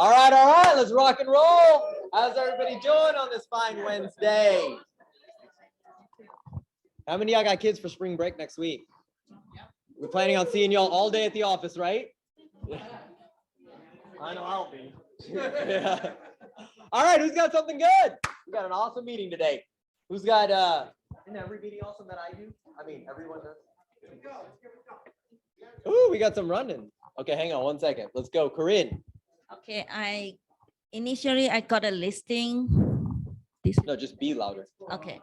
All right, let's rock and roll. How's everybody doing on this fine Wednesday? How many of y'all got kids for spring break next week? We're planning on seeing y'all all day at the office, right? I know I'll be. Yeah. All right, who's got something good? We got an awesome meeting today. Who's got, isn't every meeting awesome that I do? I mean, everyone does. Ooh, we got some running. Okay, hang on one second. Let's go, Corinne. Okay, initially I got a listing. No, just be louder. Okay.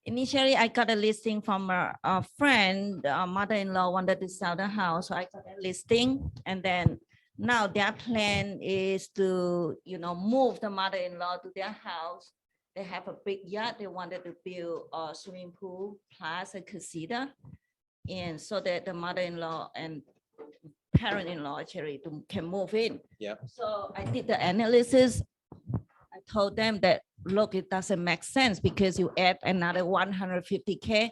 Initially, I got a listing from a friend, mother-in-law wanted to sell the house. So I got a listing, and then now their plan is to, move the mother-in-law to their house. They have a big yard. They wanted to build a swimming pool plus a casita. And so that the mother-in-law and parent-in-law actually can move in. Yeah. So I did the analysis. I told them that, look, it doesn't make sense because you add another 150K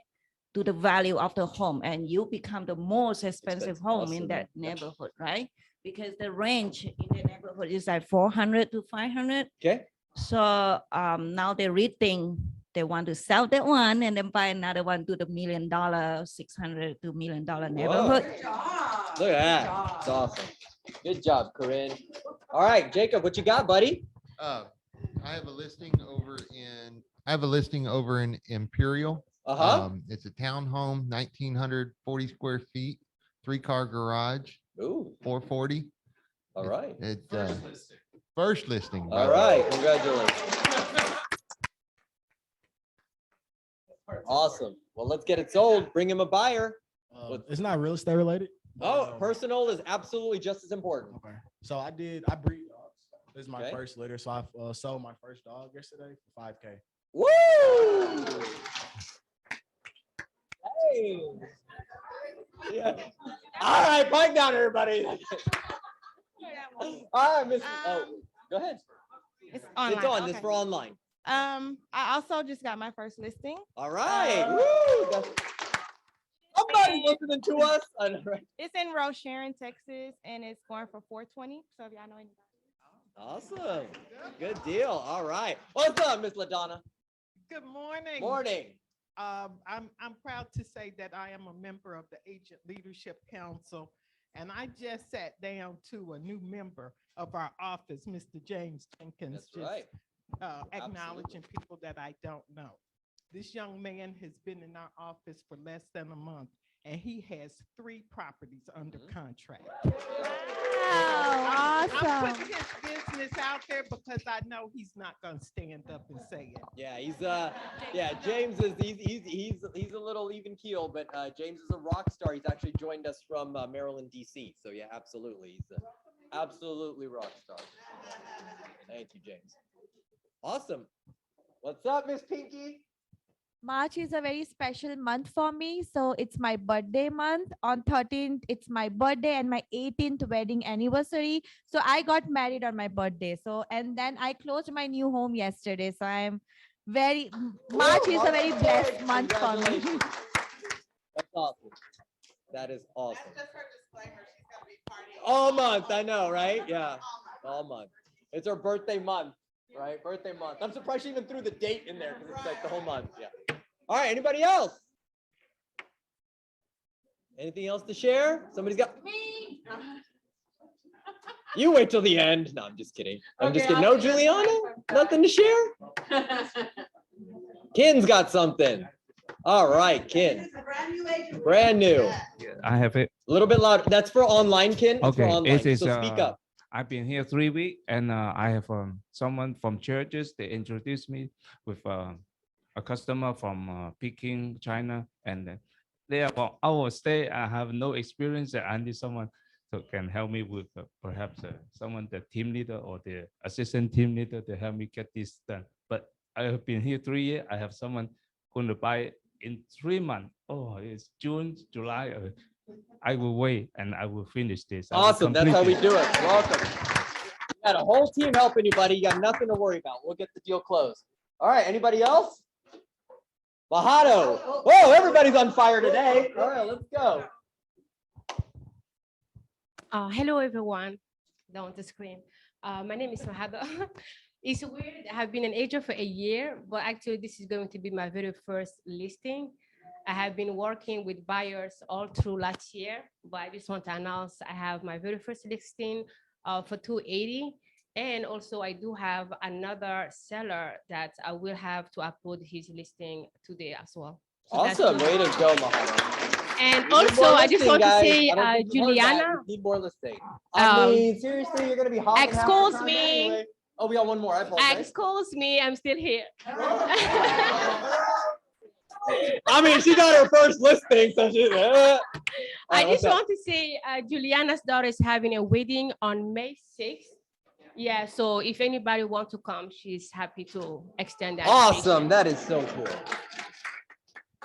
to the value of the home and you become the most expensive home in that neighborhood, right? Because the range in the neighborhood is like 400 to 500. Okay. So now they rethink, they want to sell that one and then buy another one to the $1 million, $600 to $1 million neighborhood. Look at that. It's awesome. Good job, Corinne. All right, Jacob, what you got, buddy? I have a listing over in Imperial. It's a townhome, 1,940 square feet, 3-car garage. Ooh. 440. All right. It's first listing. All right, congratulations. Awesome. Well, let's get it sold. Bring him a buyer. It's not real estate related. Oh, personal is absolutely just as important. Okay. So I breed dogs. This is my first litter. So I sold my first dog yesterday for $5K. Woo! Hey. Yeah. All right, pipe down, everybody. All right, Miss. Go ahead. It's online. It's on. Okay. This for online. I also just got my first listing. All right. Woo! Somebody's listening to us. It's in Rocheron, Texas, and it's going for $420. So if y'all know anybody. Awesome. Good deal. All right. What's up, Miss LaDonna? Good morning. Morning. I'm proud to say that I am a member of the Agent Leadership Council, and I just sat down to a new member of our office, Mr. James Jenkins. That's right. Acknowledging people that I don't know. This young man has been in our office for less than a month, and he has 3 properties under contract. Wow, I'm awesome. putting his business out there because I know he's not going to stand up and say it. Yeah, James is he's a little even keel, but James is a rock star. He's actually joined us from Maryland, DC. So yeah, absolutely, he's absolutely rock star. Thank you, James. Awesome. What's up, Miss Pinky? March is a very special month for me. So it's my birthday month. On 13th, it's my birthday and my 18th wedding anniversary. So I got married on my birthday. So, and then I closed my new home yesterday. So March is a very blessed month for me. That's awesome. That is awesome. That's just her disclaimer. She's gonna be partying all month. I know, right? Yeah, all month. It's her birthday month, right? Birthday month. I'm surprised she even threw the date in there because it's like the whole month. Yeah. All right. Anybody else? Anything else to share? Somebody's got me. You wait till the end. No, I'm just kidding. I'm just kidding. No, Juliana, nothing to share. Ken's got something. All right, Ken. Brand new. I have it. A little bit louder. That's for online, Ken. It's Okay, for online. it is, So speak up. I've been here 3 weeks, and I have someone from churches. They introduced me with a customer from Peking, China, and they about our stay. I have no experience. I need someone who can help me with perhaps someone, the team leader or the assistant team leader, to help me get this done. But I have been here 3 years. I have someone going to buy in 3 months. Oh, it's June, July. I will wait and I will finish this. Awesome. That's how we do it. Welcome. You got a whole team helping you, buddy. You got nothing to worry about. We'll get the deal closed. All right. Anybody else? Mahado. Whoa, everybody's on fire today. All right, let's go. Hello, everyone. Down the screen. My name is Mahada. It's weird. I have been an agent for a year, but actually this is going to be my very first listing. I have been working with buyers all through last year, but I just want to announce I have my very first listing for 280. And also I do have another seller that I will have to upload his listing today as well. So that's Awesome. good. Way to go, Mohammed. And We need also, more I just listing, want to guys. say, I don't think you've heard that. Juliana, We need more listing. I um, mean, seriously, you're gonna be hopping half the excuse time me. anyway. Oh, we got one more. I apologize. excuse me, I'm still here. I mean, she got her first listing, so she. I just want to say, Juliana's daughter is having a wedding on May 6th. Yeah, so if anybody wants to come, she's happy to extend that. Awesome. That is so cool.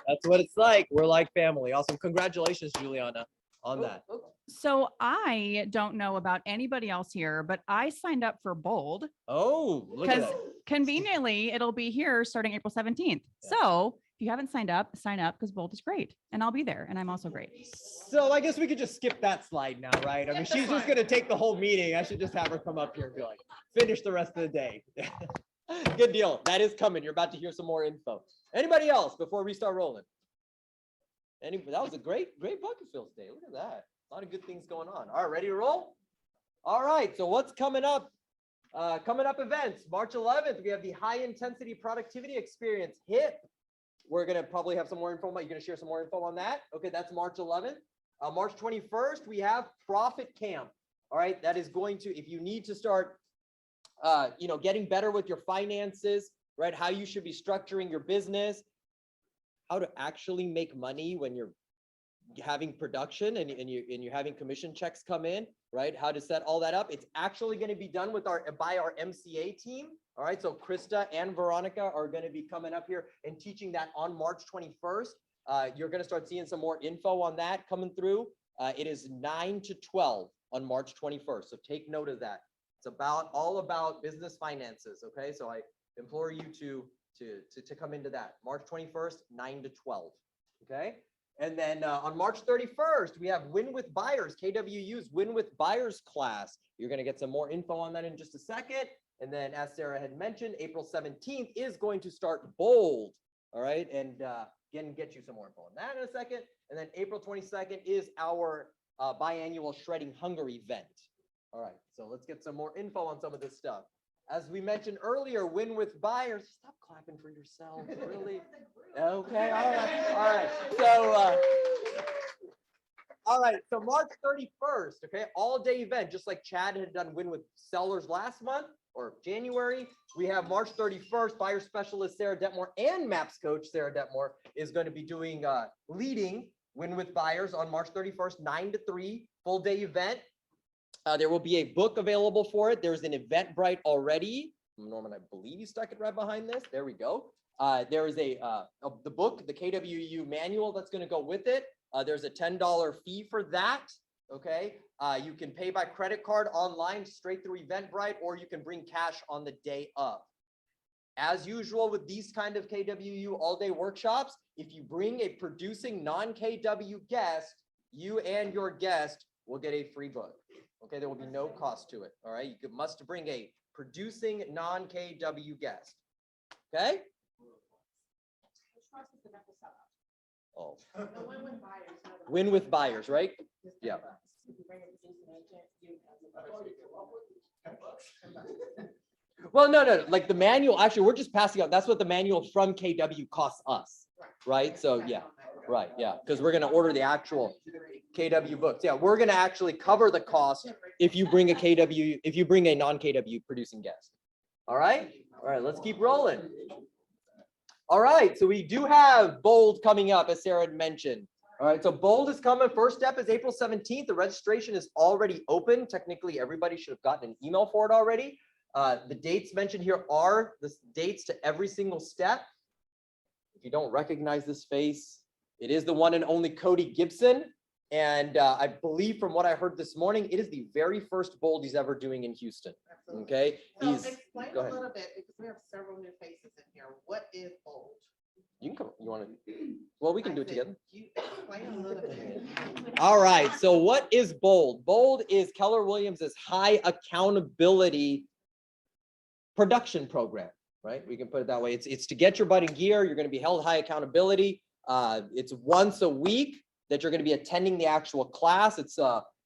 That's what it's like. We're like family. Awesome. Congratulations, Juliana, on that. So I don't know about anybody else here, but I signed up for Bold Oh, look at because that. conveniently it'll be here starting April 17th. So if you haven't signed up, sign up because Bold is great and I'll be there and I'm also great. So I guess we could just skip that slide now, right? I mean, she's just gonna take the whole meeting. I should just have her come up here and be like, finish the rest of the day. Good deal. That is coming. You're about to hear some more info. Anybody else before we start rolling? That was a great bucket fill today. Look at that. A lot of good things going on. All right, ready to roll? All right, so what's coming up? Coming up events, March 11th, we have the High Intensity Productivity Experience, HIP. We're gonna probably have some more info. You're gonna share some more info on that. Okay, that's March 11th. March 21st, we have Profit Camp. All right, that is going to, if you need to start, getting better with your finances, right? How you should be structuring your business, how to actually make money when you're having production and you're having commission checks come in, right? How to set all that up. It's actually going to be done by our MCA team. All right. So Krista and Veronica are going to be coming up here and teaching that on March 21st. You're going to start seeing some more info on that coming through. It is 9 to 12 on March 21st. So take note of that. It's all about business finances. Okay. So I implore you to come into that. March 21st, 9 to 12. Okay. And then on March 31st, we have Win with Buyers, KWU's Win with Buyers class. You're going to get some more info on that in just a second. And then as Sarah had mentioned, April 17th is going to start Bold. All right. And again, get you some more info on that in a second. And then April 22nd is our biannual Shredding Hunger event. All right. So let's get some more info on some of this stuff. As we mentioned earlier, Win with Buyers. Stop clapping for yourself, really. Okay, all right. So March 31st, okay, all-day event, just like Chad had done Win with Sellers last month or January. We have March 31st, buyer specialist Sarah Detmore and MAPS coach Sarah Detmore is going to be doing leading Win with Buyers on March 31st, 9 to 3, full-day event. There will be a book available for it. There's an Eventbrite already. Norman, I believe you stuck it right behind this. There we go. There is the book, the KWU manual that's going to go with it. There's a $10 fee for that. Okay. You can pay by credit card online straight through Eventbrite, or you can bring cash on the day of. As usual with these kind of KWU all-day workshops, if you bring a producing non-KW guest, you and your guest will get a free book. Okay, there will be no cost to it. All right, you must bring a producing non-KW guest. Okay. Oh. Win with Buyers, right? Yeah. Well, no. Like the manual, actually, we're just passing out. That's what the manual from KW costs us, right? So yeah, right, yeah, because we're gonna order the actual KW books. Yeah, we're gonna actually cover the cost if you bring a non-KW producing guest. All right, let's keep rolling. All right, so we do have Bold coming up, as Sarah had mentioned. All right, so Bold is coming. First step is April 17th. The registration is already open. Technically, everybody should have gotten an email for it already. The dates mentioned here are the dates to every single step. If you don't recognize this face, it is the one and only Cody Gibson. And I believe from what I heard this morning, it is the very first Bold he's ever doing in Houston. Okay. So explain a little bit, because we have several new faces in here. What is Bold? You can come. You want to? Well, we can do it together. You explain a little bit. All right, so what is BOLD? BOLD is Keller Williams's high accountability production program, right? We can put it that way. It's to get your butt in gear. You're going to be held high accountability. It's once a week that you're going to be attending the actual class. It's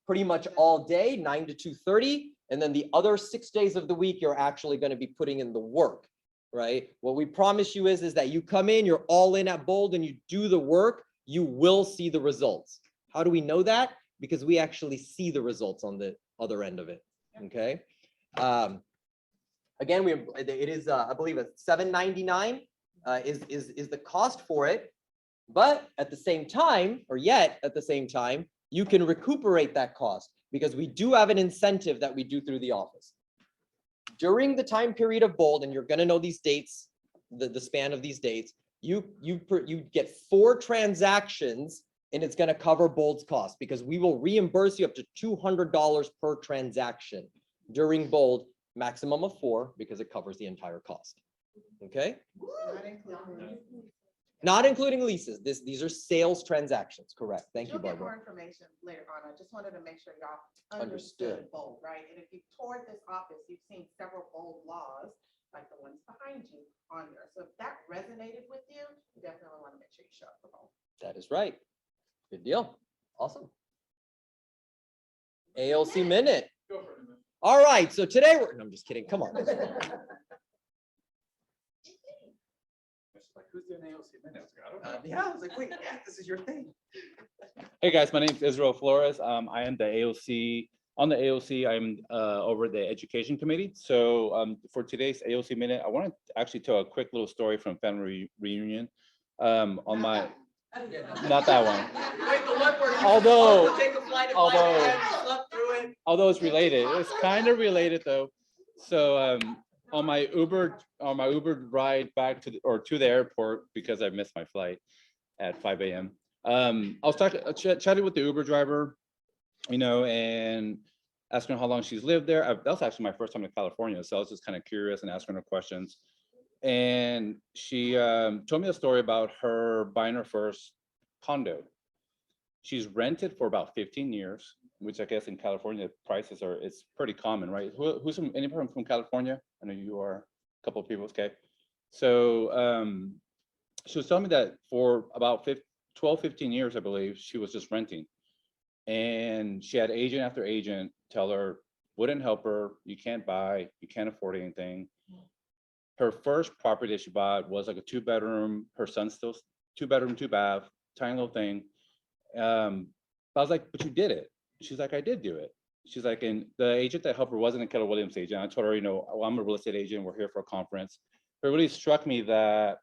pretty much all day, 9 to 2:30. And then the other 6 days of the week, you're actually going to be putting in the work, right? What we promise you is that you come in, you're all in at BOLD and you do the work, you will see the results. How do we know that? Because we actually see the results on the other end of it, okay? Again, it is, I believe, a $7.99 is the cost for it. But at the same time, or yet at the same time, you can recuperate that cost because we do have an incentive that we do through the office. During the time period of BOLD, and you're going to know these dates, the span of these dates, you get 4 transactions and it's going to cover BOLD's cost because we will reimburse you up to $200 per transaction during BOLD, maximum of 4 because it covers the entire cost. Okay. Not including leases. These are sales transactions. Correct. Thank you, You'll get Barbara. more information later on. I just wanted to make sure y'all Understood. understood BOLD, right? And if you've toured this office, you've seen several BOLD laws, like the ones behind you on there. So if that resonated with you, you definitely want to make sure you show up for BOLD. That is right. Good deal. Awesome. AOC minute. All right. So today we're, no, I'm just kidding. Come on. Who's doing AOC minutes? Yeah, I was like, wait, yeah, this is your thing. Hey guys, my name is Israel Flores. I am the AOC. On the AOC, I'm over the education committee. So for today's AOC minute, I want to actually tell a quick little story from family reunion. On my, not that one. Wait, the one where you Although- take a flight and although- fly and slept through it. Although it's related, it's kind of related though. So on my Uber ride back to the airport because I missed my flight at 5 a.m. I was chatting with the Uber driver, you know, and asking her how long she's lived there. That was actually my first time in California, so I was just kind of curious and asking her questions. And she told me a story about her buying her first condo. She's rented for about 15 years, which I guess in California prices are, it's pretty common, right? Who's from, anyone from California? I know you are, a couple of people, okay. So she was telling me that for about 12, 15 years, I believe, she was just renting. And she had agent after agent tell her, wouldn't help her, you can't buy, you can't afford anything. Her first property that she bought was like a 2-bedroom, her son's still 2-bedroom, 2-bath, tiny little thing. I was like, but you did it. She's like, I did do it. She's like, and the agent that helped her wasn't a Keller Williams agent. I told her, you know, well, I'm a real estate agent. We're here for a conference. But it really struck me that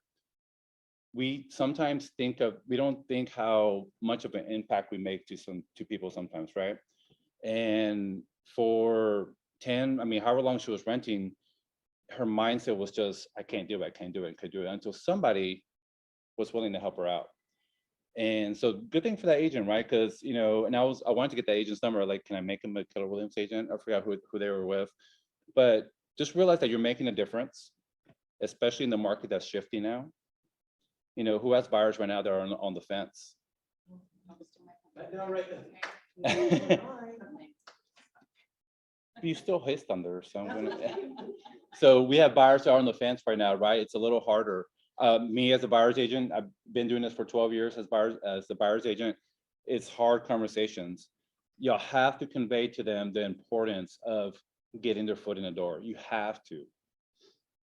we sometimes we don't think how much of an impact we make to people sometimes, right? And for 10, I mean, however long she was renting, her mindset was just, I can't do it, I can't do it, I can't do it, until somebody was willing to help her out. And so good thing for that agent, right? Because, you know, and I wanted to get that agent's number, like, can I make him a Keller Williams agent? I forgot who they were with, but just realize that you're making a difference, especially in the market that's shifting now. You know, who has buyers right now that are on the fence? You still hissed under, so I'm gonna. So we have buyers that are on the fence right now, right? It's a little harder. Me as a buyer's agent, I've been doing this for 12 years as the buyer's agent. It's hard conversations. You'll have to convey to them the importance of getting their foot in the door. You have to.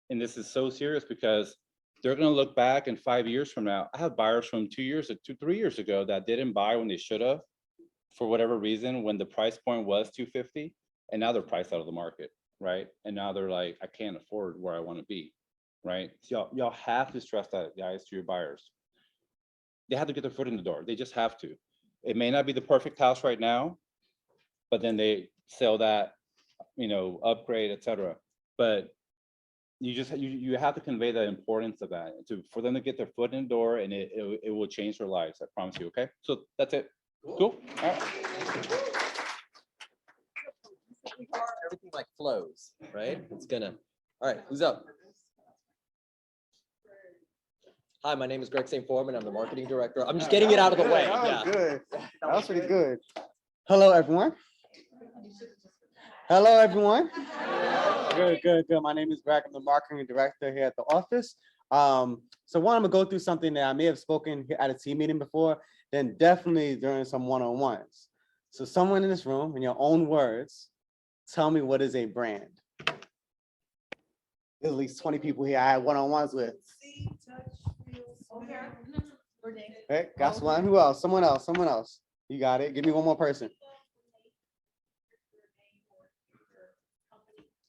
And this is so serious because they're going to look back in 5 years from now. I have buyers from 2 years to 3 years ago that didn't buy when they should have, for whatever reason, when the price point was 250, and now they're priced out of the market, right? And now they're like, I can't afford where I want to be, right? So y'all have to stress that, guys, to your buyers. They have to get their foot in the door. They just have to. It may not be the perfect house right now, but then they sell that, you know, upgrade, etc. But you have to convey the importance of that for them to get their foot in the door, and it will change their lives. I promise you. Okay, so that's it. Cool. All right. Everything like flows, right? It's gonna. All right, who's up? Hi, my name is Greg St. Foreman. I'm the marketing director. I'm just getting it out of the way. That was Yeah. good. That was pretty good. Hello, everyone. Hello, everyone. Good, good, good. My name is Greg. I'm the marketing director here at the office. So one, I'm gonna go through something that I may have spoken at a team meeting before, then definitely during some one-on-ones. So someone in this room, in your own words, tell me what is a brand. There's at least 20 people here I had one-on-ones with. Hey, got one. Who else? Someone else. Someone else. You got it. Give me one more person.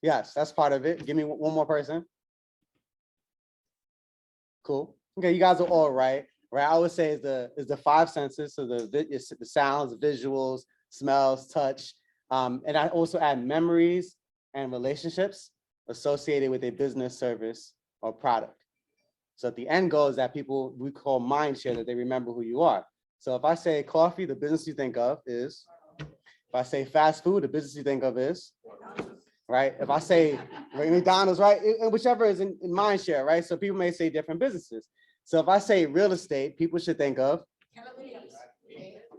Yes, that's part of it. Give me one more person. Cool. Okay, you guys are all right. Right. I would say is the five senses. So the sounds, visuals, smells, touch, and I also add memories and relationships associated with a business, service, or product. So at the end goal is that people, we call mind share, that they remember who you are. So if I say coffee, the business you think of is, if I say fast food, the business you think of is, right? If I say McDonald's, right? And whichever is in mind share, right? So people may say different businesses. So if I say real estate, people should think of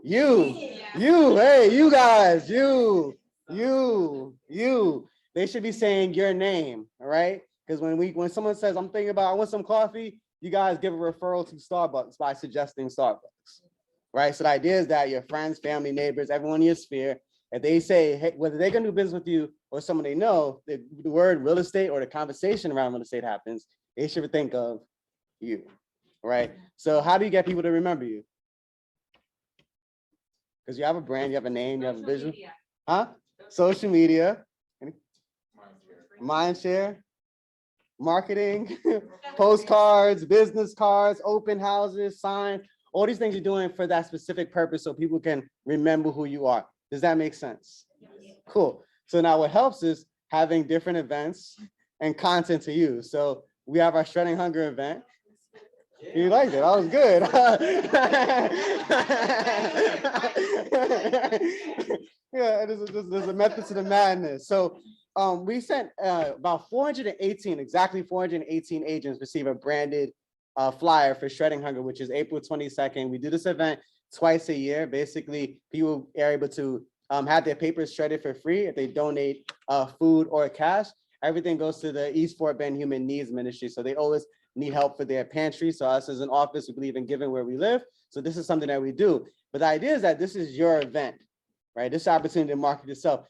you, hey, you guys, you. They should be saying your name, all right? Because when someone says, I'm thinking about, I want some coffee, you guys give a referral to Starbucks by suggesting Starbucks, right? So the idea is that your friends, family, neighbors, everyone in your sphere, if they say, hey, whether they're gonna do business with you or someone they know, the word real estate or the conversation around real estate happens, they should think of you, right? So how do you get people to remember you? Because you have a brand, you have a name, you have a vision. Huh? Social media. Mindshare. Marketing, postcards, business cards, open houses, signs, all these things you're doing for that specific purpose so people can remember who you are. Does that make sense? Cool. So now what helps is having different events and content to use. So we have our Shredding Hunger event. You liked it. That was good. Yeah, there's a method to the madness. So we sent about 418, exactly 418 agents receive a branded flyer for Shredding Hunger, which is April 22nd. We do this event twice a year. Basically, people are able to have their papers shredded for free if they donate food or cash. Everything goes to the East Fort Bend Human Needs Ministry. So they always need help for their pantry. So us as an office, we believe in giving where we live. So this is something that we do. But the idea is that this is your event, right? This opportunity to market yourself.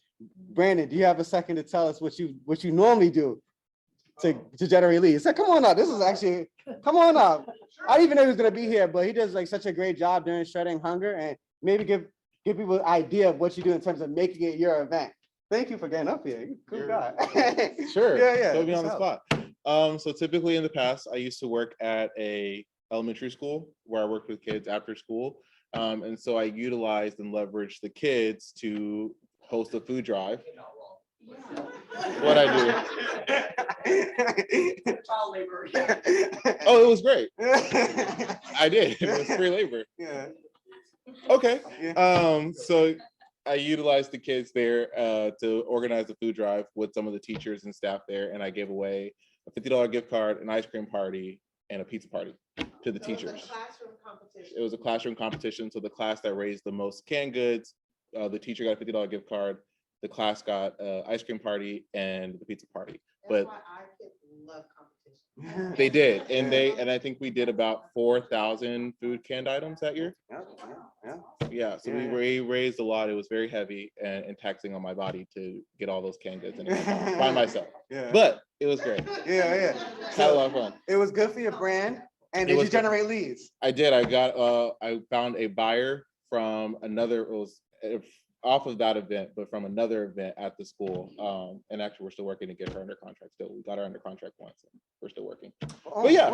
Brandon, do you have a second to tell us what you normally do to generate leads? So come on up. This is actually, come on up. I didn't even know he was gonna be here, but he does like such a great job during Shredding Hunger, and maybe give people an idea of what you do in terms of making it your event. Thank you for getting up here. You're a cool guy. Sure. Yeah. Put me on the spot. So typically in the past, I used to work at a elementary school where I worked with kids after school. And so I utilized and leveraged the kids to host a food drive. What I do. Child labor. Oh, it was great. I did. It was free labor. Yeah. Okay. So I utilized the kids there to organize the food drive with some of the teachers and staff there, and I gave away a $50 gift card, an ice cream party, and a pizza party to the teachers. It was a classroom competition. So the class that raised the most canned goods, the teacher got a $50 gift card, the class got ice cream party and the pizza party. But Love competition. they did, and I think we did about 4,000 food canned items that year. Yeah, so we raised a lot. It was very heavy and taxing on my body to get all those canned goods in by myself. Yeah. But it was great. Yeah. Had a lot of fun. It was good for your brand. And did you generate leads? I did. I found a buyer from another, it was off of that event, but from another event at the school. And actually we're still working to get her under contract still. We got her under contract once. And we're still working. But yeah.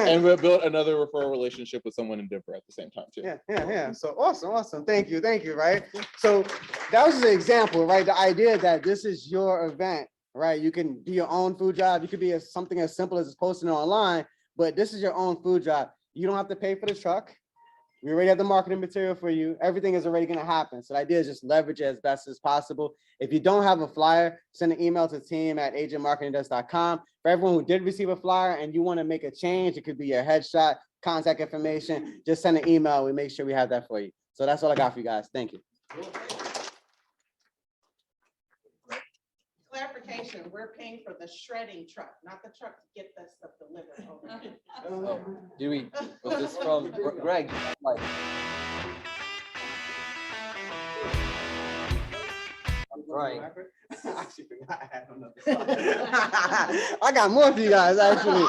And we built another referral relationship with someone in Denver at the same time too. Yeah. So awesome. Thank you, right? So that was an example, right? The idea that this is your event, right? You can do your own food drive. You could be something as simple as posting it online, but this is your own food drive. You don't have to pay for the truck, We already have the marketing material for you. Everything is already going to happen. So the idea is just leverage it as best as possible. If you don't have a flyer, send an email to team@agentmarketingdesk.com. For everyone who did receive a flyer and you want to make a change, it could be your headshot, contact information, just send an email. We make sure we have that for you. So that's all I got for you guys. Thank you. Clarification, we're paying for the shredding truck, not the truck to get that stuff delivered over here. Oh, do we, was this from Greg? Like, I'm trying. I actually forgot I had another slide. I got more for you guys, actually.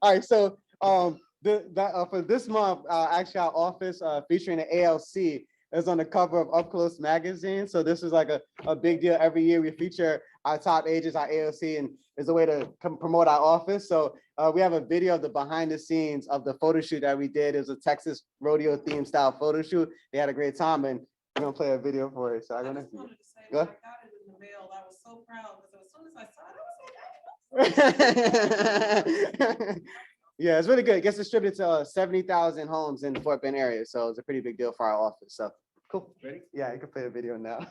All right, so for this month, actually our office featuring the ALC is on the cover of Up Close magazine. So this is like a big deal. Every year we feature our top agents, our ALC, and it's a way to promote our office. So we have a video of the behind the scenes of the photo shoot that we did. It was a Texas rodeo theme style photo shoot. They had a great time, and we're gonna play a video for it. So I go next. Go ahead. I was so proud because as soon as I saw it, I was like, Yeah, it's really good. It gets distributed to 70,000 homes in the Fort Bend area. So it's a pretty big deal for our office. So cool. Ready? Yeah, you can play the video now.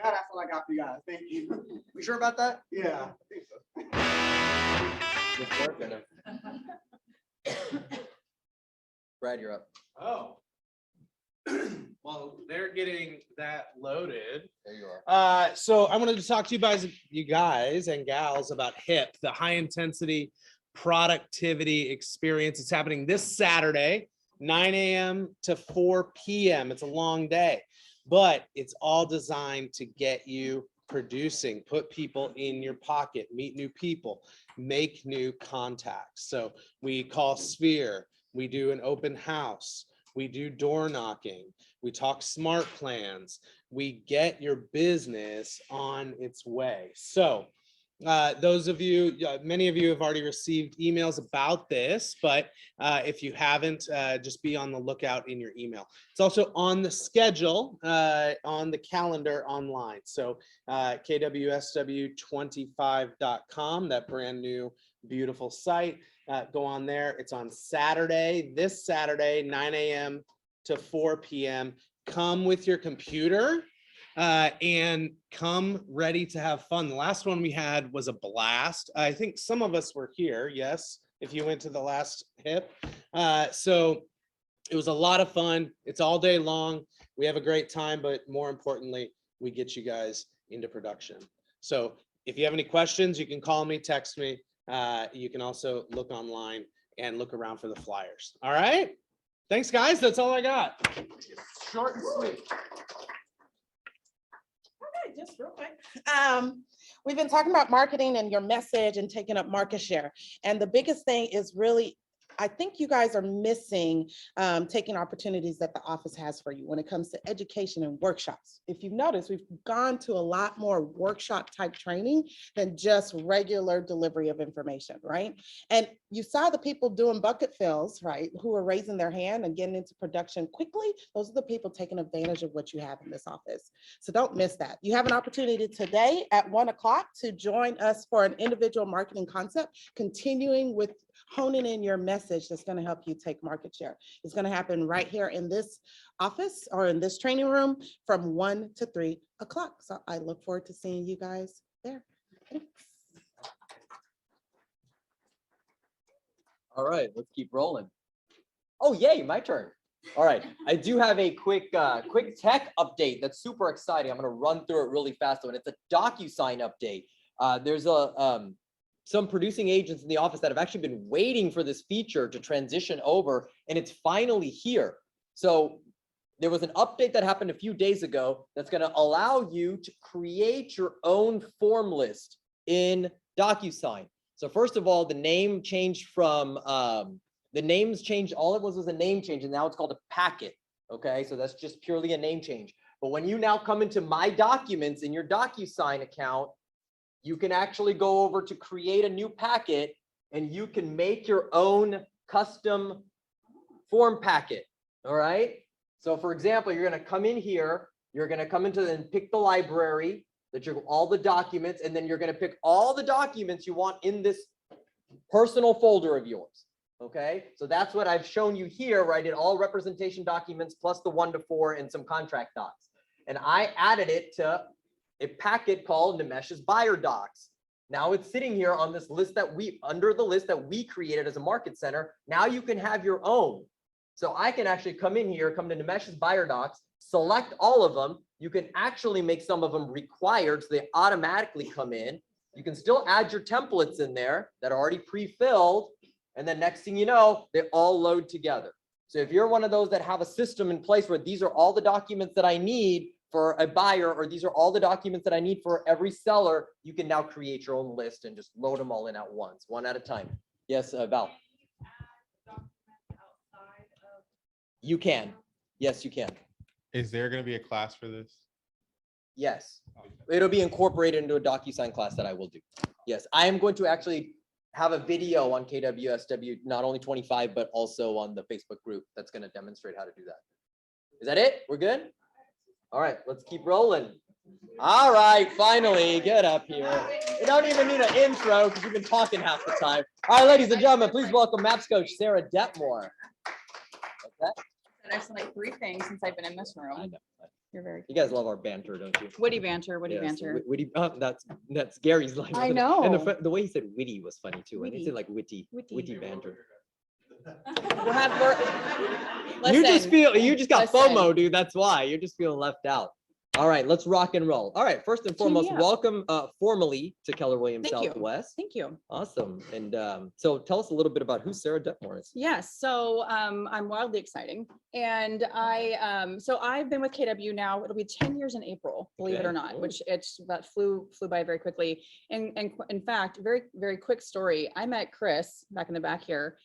That's all I got for you guys. Thank you. We sure about that? Yeah, I think so. It's working. Brad, you're up. Oh. Well, they're getting that loaded. There you are. So I wanted to talk to you guys and gals about HIP, the high intensity productivity experience. It's happening this Saturday, 9 a.m. to 4 p.m. It's a long day, but it's all designed to get you producing, put people in your pocket, meet new people, make new contacts. So we call Sphere, we do an open house, we do door knocking, we talk smart plans, we get your business on its way. So those of you, many of you have already received emails about this, but if you haven't, just be on the lookout in your email. It's also on the schedule, on the calendar online. So kwsw25.com, that brand new beautiful site, go on there. It's on Saturday, this Saturday, 9 a.m. to 4 p.m. Come with your computer. And come ready to have fun. The last one we had was a blast. I think some of us were here, yes, if you went to the last HIP. So it was a lot of fun. It's all day long. We have a great time, but more importantly, we get you guys into production. So if you have any questions, you can call me, text me. You can also look online and look around for the flyers. All right. Thanks, guys. That's all I got. Short and sweet. Just real quick. We've been talking about marketing and your message and taking up market share. And the biggest thing is really, I think you guys are missing taking opportunities that the office has for you when it comes to education and workshops. If you've noticed, we've gone to a lot more workshop type training than just regular delivery of information, right? And you saw the people doing bucket fills, right? Who are raising their hand and getting into production quickly. Those are the people taking advantage of what you have in this office. So don't miss that. You have an opportunity today at 1 o'clock to join us for an individual marketing concept, continuing with honing in your message that's going to help you take market share. It's going to happen right here in this office or in this training room from 1 to 3 o'clock. So I look forward to seeing you guys there. Thanks. All right, let's keep rolling. Oh, yay, my turn. All right, I do have a quick tech update that's super exciting. I'm gonna run through it really fast, and it's a DocuSign update. There's some producing agents in the office that have actually been waiting for this feature to transition over, and it's finally here. So there was an update that happened a few days ago that's gonna allow you to create your own form list in DocuSign. So first of all, the name changed from, the names changed, all it was a name change, and now it's called a packet, okay? So that's just purely a name change. But when you now come into My Documents in your DocuSign account, you can actually go over to create a new packet, and you can make your own custom form packet, all right? So for example, you're gonna come in here, you're gonna come into and pick the library, all the documents, and then you're gonna pick all the documents you want in this personal folder of yours. Okay, so that's what I've shown you here, right? In all representation documents plus the 1 to 4 and some contract docs. And I added it to a packet called Nimesh's Buyer Docs. Now it's sitting here on this list under the list that we created as a market center. Now you can have your own. So I can actually come in here, come to Nimesh's Buyer Docs, select all of them. You can actually make some of them required, so they automatically come in. You can still add your templates in there that are already pre-filled. And then next thing you know, they all load together. So if you're one of those that have a system in place where these are all the documents that I need for a buyer, or these are all the documents that I need for every seller, you can now create your own list and just load them all in at once, one at a time. Yes, Val. You can. Yes, you can. Is there going to be a class for this? Yes. It'll be incorporated into a DocuSign class that I will do. Yes, I am going to actually have a video on KWSW, not only 25, but also on the Facebook group that's going to demonstrate how to do that. Is that it? We're good? All right, let's keep rolling. All right, finally, get up here. You don't even need an intro because you've been talking half the time. All right, ladies and gentlemen, please welcome MAPS coach Sarah Detmore. I've said like 3 things since I've been in this room. You're very. You guys love our banter, don't you? Witty banter, witty Yes, banter. Witty. That's Gary's line. I wasn't it? know. And the way he said witty was funny too. And he Witty. said like witty banter. We'll have, You just got listen. FOMO, dude. That's why you're just feeling left out. All right, let's rock and roll. All right, first and foremost, me up. welcome formally to Keller Williams Thank you. Southwest. Thank you. Awesome. And so tell us a little bit about who Sarah Detmore is. Yes, so I'm wildly exciting. And I've been with KW now, it'll be 10 years in April, believe it Okay. or not, Oh. which that flew by very quickly. And in fact, very, very quick story. I met Chris back in the back here.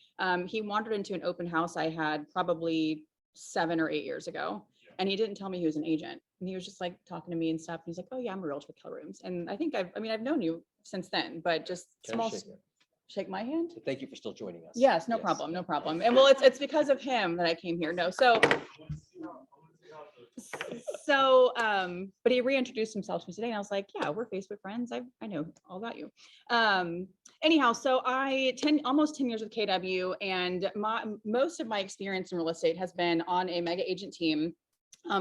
He wandered into an open house I had probably 7 or 8 years ago. And he didn't tell me he was an agent. And he was just like talking to me and stuff. And he's like, oh yeah, I'm a realtor with Keller Williams. And I think I've known you since then, but just Can I small, shake your- shake my hand. Thank you for still joining us. Yes, no problem, no problem. And well, it's because of him that I came here. No, but he reintroduced himself to me today and I was like, yeah, we're Facebook friends. I know all about you. Anyhow, so almost 10 years with KW, and most of my experience in real estate has been on a mega agent team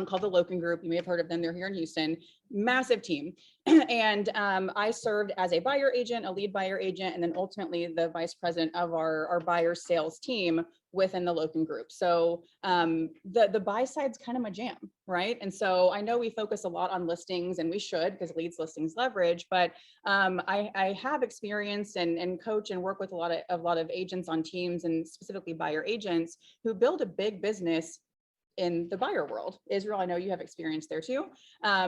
called the Loken Group. You may have heard of them. They're here in Houston, massive team. And I served as a buyer agent, a lead buyer agent, and then ultimately the vice president of our buyer sales team within the Loken Group. So the buy side's kind of my jam, right? And so I know we focus a lot on listings, and we should, because leads, listings, leverage, but I have experienced and coach and work with a lot of agents on teams, and specifically buyer agents who build a big business in the buyer world. Israel, I know you have experience there too.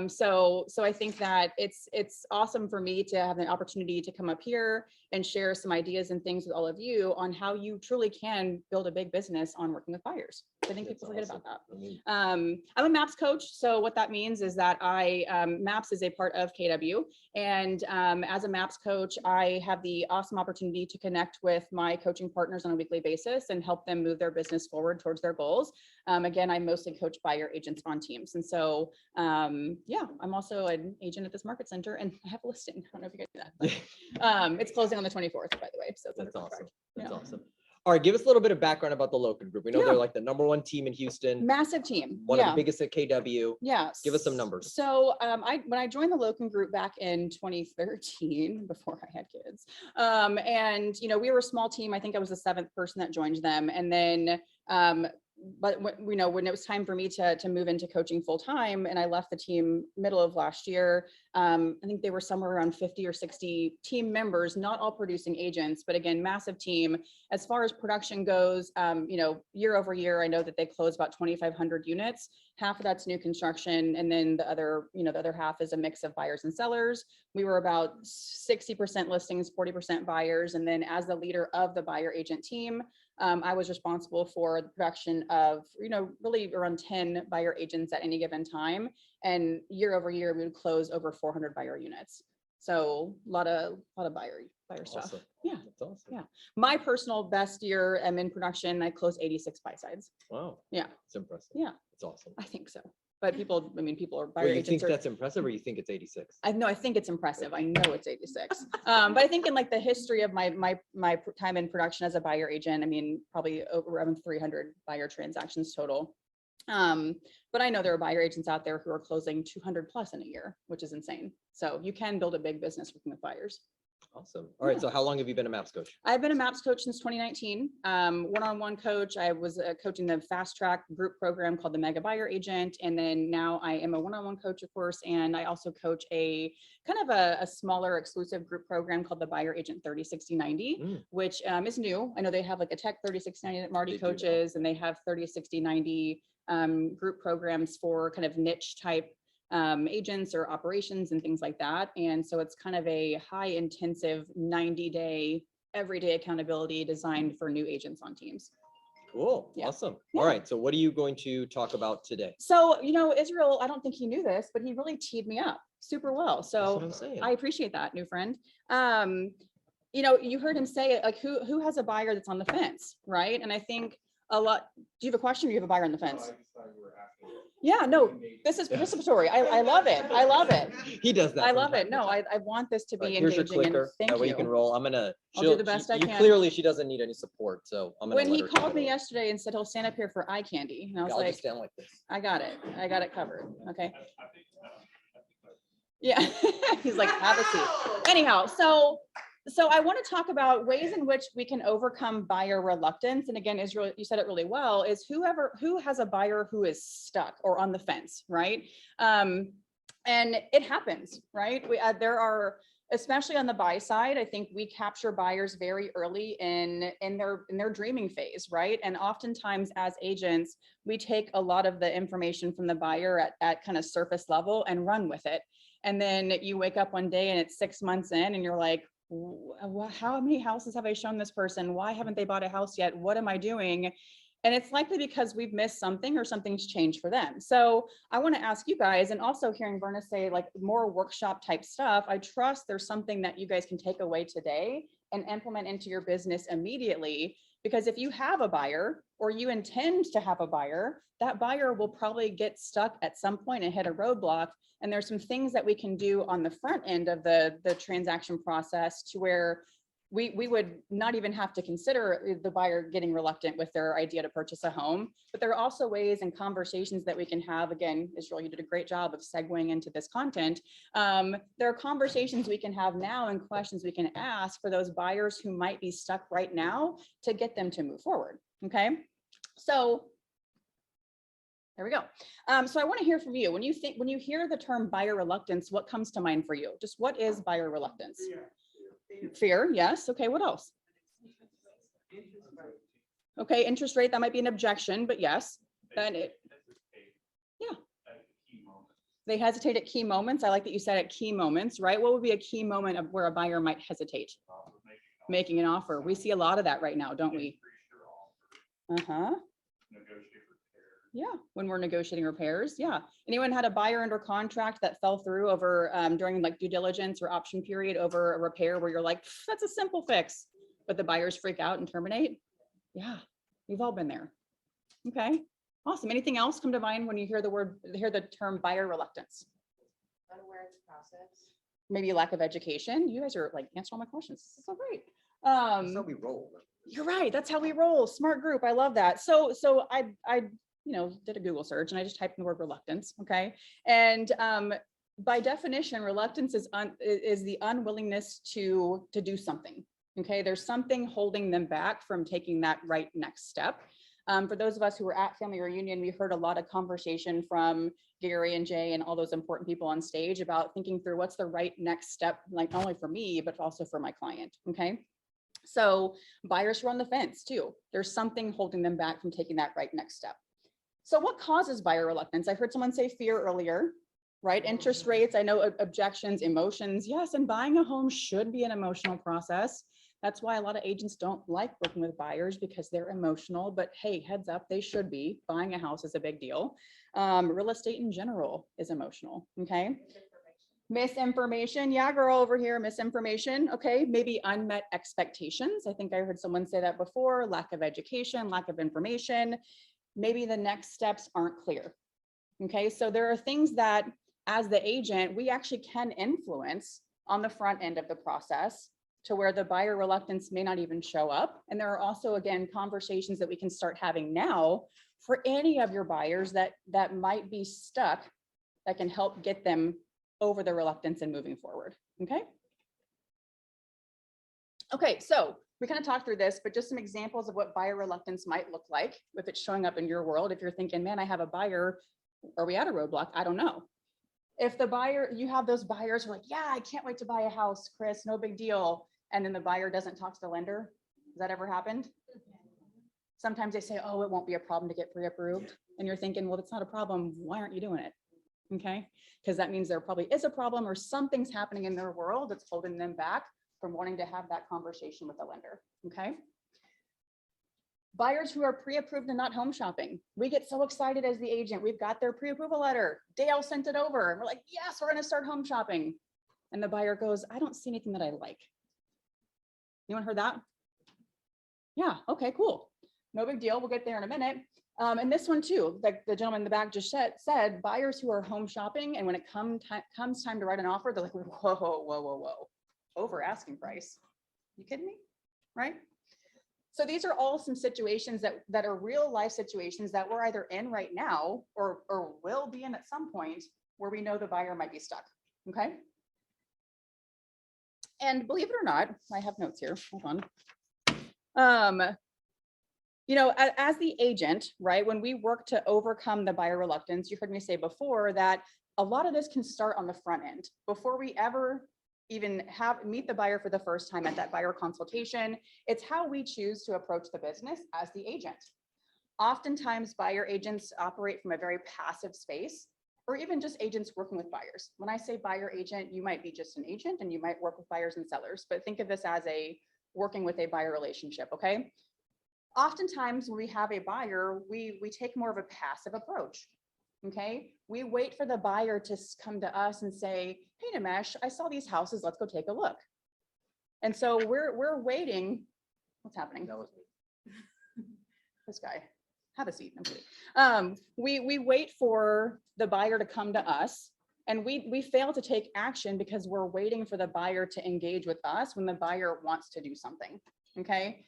So I think that it's awesome for me to have an opportunity to come up here and share some ideas and things with all of you on how you truly can build a big business on working with buyers. I think That's people forget awesome. about that. I mean, I'm a MAPS coach. So what that means is that MAPS is a part of KW. And as a MAPS coach, I have the awesome opportunity to connect with my coaching partners on a weekly basis and help them move their business forward towards their goals. Again, I mostly coach buyer agents on teams. And so, yeah, I'm also an agent at this market center and I have a listing. I don't know if you guys know that. But, it's closing on the 24th, by the way. So it's under That's awesome. contract. That's Yeah. awesome. All right, give us a little bit of background about the Loken Group. We know Yeah. they're like the #1 team in Houston, Massive team. one Yeah. of the biggest at KW. Yeah. Give us some numbers. So when I joined the Loken Group back in 2013, before I had kids, and we were a small team. I think I was the 7th person that joined them, and then but when it was time for me to move into coaching full time, and I left the team middle of last year, I think they were somewhere around 50 or 60 team members, not all producing agents, but again, massive team. As far as production goes, year over year, I know that they close about 2,500 units. Half of that's new construction, and then the other half is a mix of buyers and sellers. We were about 60% listings, 40% buyers, and then as the leader of the buyer agent team, I was responsible for the production of, really around 10 buyer agents at any given time. And year over year, we would close over 400 buyer units. So a lot of buyer stuff. Awesome. Yeah. That's awesome. Yeah. My personal best year in production, I closed 86 buy sides. Wow. Yeah. It's impressive. Yeah. It's awesome. I think so. But people are buyer Well, you agents. think that's impressive or you think it's 86? I think it's impressive. I know it's 86. But I think in like the history of my time in production as a buyer agent, probably over around 300 buyer transactions total. But I know there are buyer agents out there who are closing 200 plus in a year, which is insane. So you can build a big business working with buyers. Awesome. All right. So how long have you been a MAPS coach? I've been a MAPS coach since 2019. One-on-one coach. I was coaching the fast track group program called the Mega Buyer Agent. And then now I am a one-on-one coach, of course. And I also coach a kind of a smaller exclusive group program called the Buyer Agent 30-60-90, which is new. I know they have like a tech 30-60-90 that Marty coaches, and they have 30-60-90 group programs for kind of niche type agents or operations and things like that. And so it's kind of a high intensive 90-day everyday accountability designed for new agents on teams. Cool. Yeah. Awesome. Yeah. All right. So what are you going to talk about today? So, Israel, I don't think he knew this, but he really teed me up super well. That's So what I'm saying. I appreciate that, new friend. You heard him say it, like who has a buyer that's on the fence, right? And I think a lot. Do you have a question or you have a buyer on the fence? Yeah, no, this is participatory. I love it. I love it. He does that. I from love time it. to No, time. I want this to All be right, here's your engaging. And clicker. thank That way you you. can roll. I'm gonna. I'll do the best I can. Clearly, she doesn't need any support, so I'm gonna. When let he her called take me it over. yesterday and said he'll stand up here for eye candy, and I was I'll like, just stand like this. I got it covered. Okay. Yeah, he's like, have a seat. Anyhow, so I want to talk about ways in which we can overcome buyer reluctance. And again, Israel, you said it really well, is who has a buyer who is stuck or on the fence, right? And it happens, right? There are, especially on the buy side, I think we capture buyers very early in their dreaming phase, right? And oftentimes as agents, we take a lot of the information from the buyer at kind of surface level and run with it. And then you wake up one day and it's 6 months in and you're like, how many houses have I shown this person? Why haven't they bought a house yet? What am I doing? And it's likely because we've missed something or something's changed for them. So I want to ask you guys, and also hearing Verna say like more workshop type stuff, I trust there's something that you guys can take away today and implement into your business immediately. Because if you have a buyer or you intend to have a buyer, that buyer will probably get stuck at some point and hit a roadblock. And there's some things that we can do on the front end of the transaction process to where we would not even have to consider the buyer getting reluctant with their idea to purchase a home. But there are also ways and conversations that we can have. Again, Israel, you did a great job of segueing into this content. There are conversations we can have now and questions we can ask for those buyers who might be stuck right now to get them to move forward. Okay, so there we go. So I want to hear from you. When you hear the term buyer reluctance, what comes to mind for you? Just what is buyer reluctance? Fear, yes. Okay, what else? Okay, interest rate, that might be an objection, but yes. Then it, yeah. They hesitate at key moments. I like that you said at key moments, right? What would be a key moment of where a buyer might hesitate? Making an offer. We see a lot of that right now, don't we? Uh-huh. Yeah, when we're negotiating repairs, yeah. Anyone had a buyer under contract that fell through over during like due diligence or option period over a repair where you're like, that's a simple fix, but the buyers freak out and terminate? Yeah, we've all been there. Okay, awesome. Anything else come to mind when you hear the term buyer reluctance? Unaware of the process. Maybe lack of education. You guys are like answering all my questions. This is so great. That's how we roll. You're right. That's how we roll. Smart group. I love that. So I did a Google search and I just typed in the word reluctance. Okay. And by definition, reluctance is the unwillingness to do something. Okay. There's something holding them back from taking that right next step. For those of us who were at Family Reunion, we heard a lot of conversation from Gary and Jay and all those important people on stage about thinking through what's the right next step, like not only for me, but also for my client. Okay. So buyers who are on the fence too. There's something holding them back from taking that right next step. So what causes buyer reluctance? I heard someone say fear earlier, right? Interest rates, I know objections, emotions. Yes, and buying a home should be an emotional process. That's why a lot of agents don't like working with buyers because they're emotional, but hey, heads up, they should be. Buying a house is a big deal. Real estate in general is emotional, okay? Misinformation, yeah, girl over here, misinformation, okay? Maybe unmet expectations. I think I heard someone say that before, lack of education, lack of information. Maybe the next steps aren't clear, okay? So there are things that as the agent, we actually can influence on the front end of the process to where the buyer reluctance may not even show up. And there are also, again, conversations that we can start having now for any of your buyers that might be stuck that can help get them over the reluctance and moving forward, okay? Okay, so we kind of talked through this, but just some examples of what buyer reluctance might look like if it's showing up in your world. If you're thinking, man, I have a buyer, are we at a roadblock? I don't know. If the buyer, you have those buyers who are like, yeah, I can't wait to buy a house, Chris, no big deal. And then the buyer doesn't talk to the lender. Has that ever happened? Sometimes they say, oh, it won't be a problem to get pre-approved. And you're thinking, well, it's not a problem. Why aren't you doing it? Okay, because that means there probably is a problem or something's happening in their world that's holding them back from wanting to have that conversation with the lender. Okay. Buyers who are pre-approved and not home shopping. We get so excited as the agent. We've got their pre-approval letter. Dale sent it over. And we're like, yes, we're going to start home shopping. And the buyer goes, I don't see anything that I like. Anyone heard that? Yeah. Okay, cool. No big deal. We'll get there in a minute. And this one too, like the gentleman in the back just said, buyers who are home shopping and when it comes time to write an offer, they're like, whoa. Over asking price. You kidding me? Right? So these are all some situations that are real life situations that we're either in right now or will be in at some point where we know the buyer might be stuck. Okay. And believe it or not, I have notes here. Hold on. You know, as the agent, right, when we work to overcome the buyer reluctance, you heard me say before that a lot of this can start on the front end before we ever even meet the buyer for the first time at that buyer consultation. It's how we choose to approach the business as the agent. Oftentimes, buyer agents operate from a very passive space, or even just agents working with buyers. When I say buyer agent, you might be just an agent and you might work with buyers and sellers, but think of this as working with a buyer relationship, okay? Oftentimes when we have a buyer, we take more of a passive approach, okay? We wait for the buyer to come to us and say, hey, Nimesh, I saw these houses, let's go take a look. And so we're waiting. What's happening? That was me. This guy, have a seat. We wait for the buyer to come to us and we fail to take action because we're waiting for the buyer to engage with us when the buyer wants to do something, okay?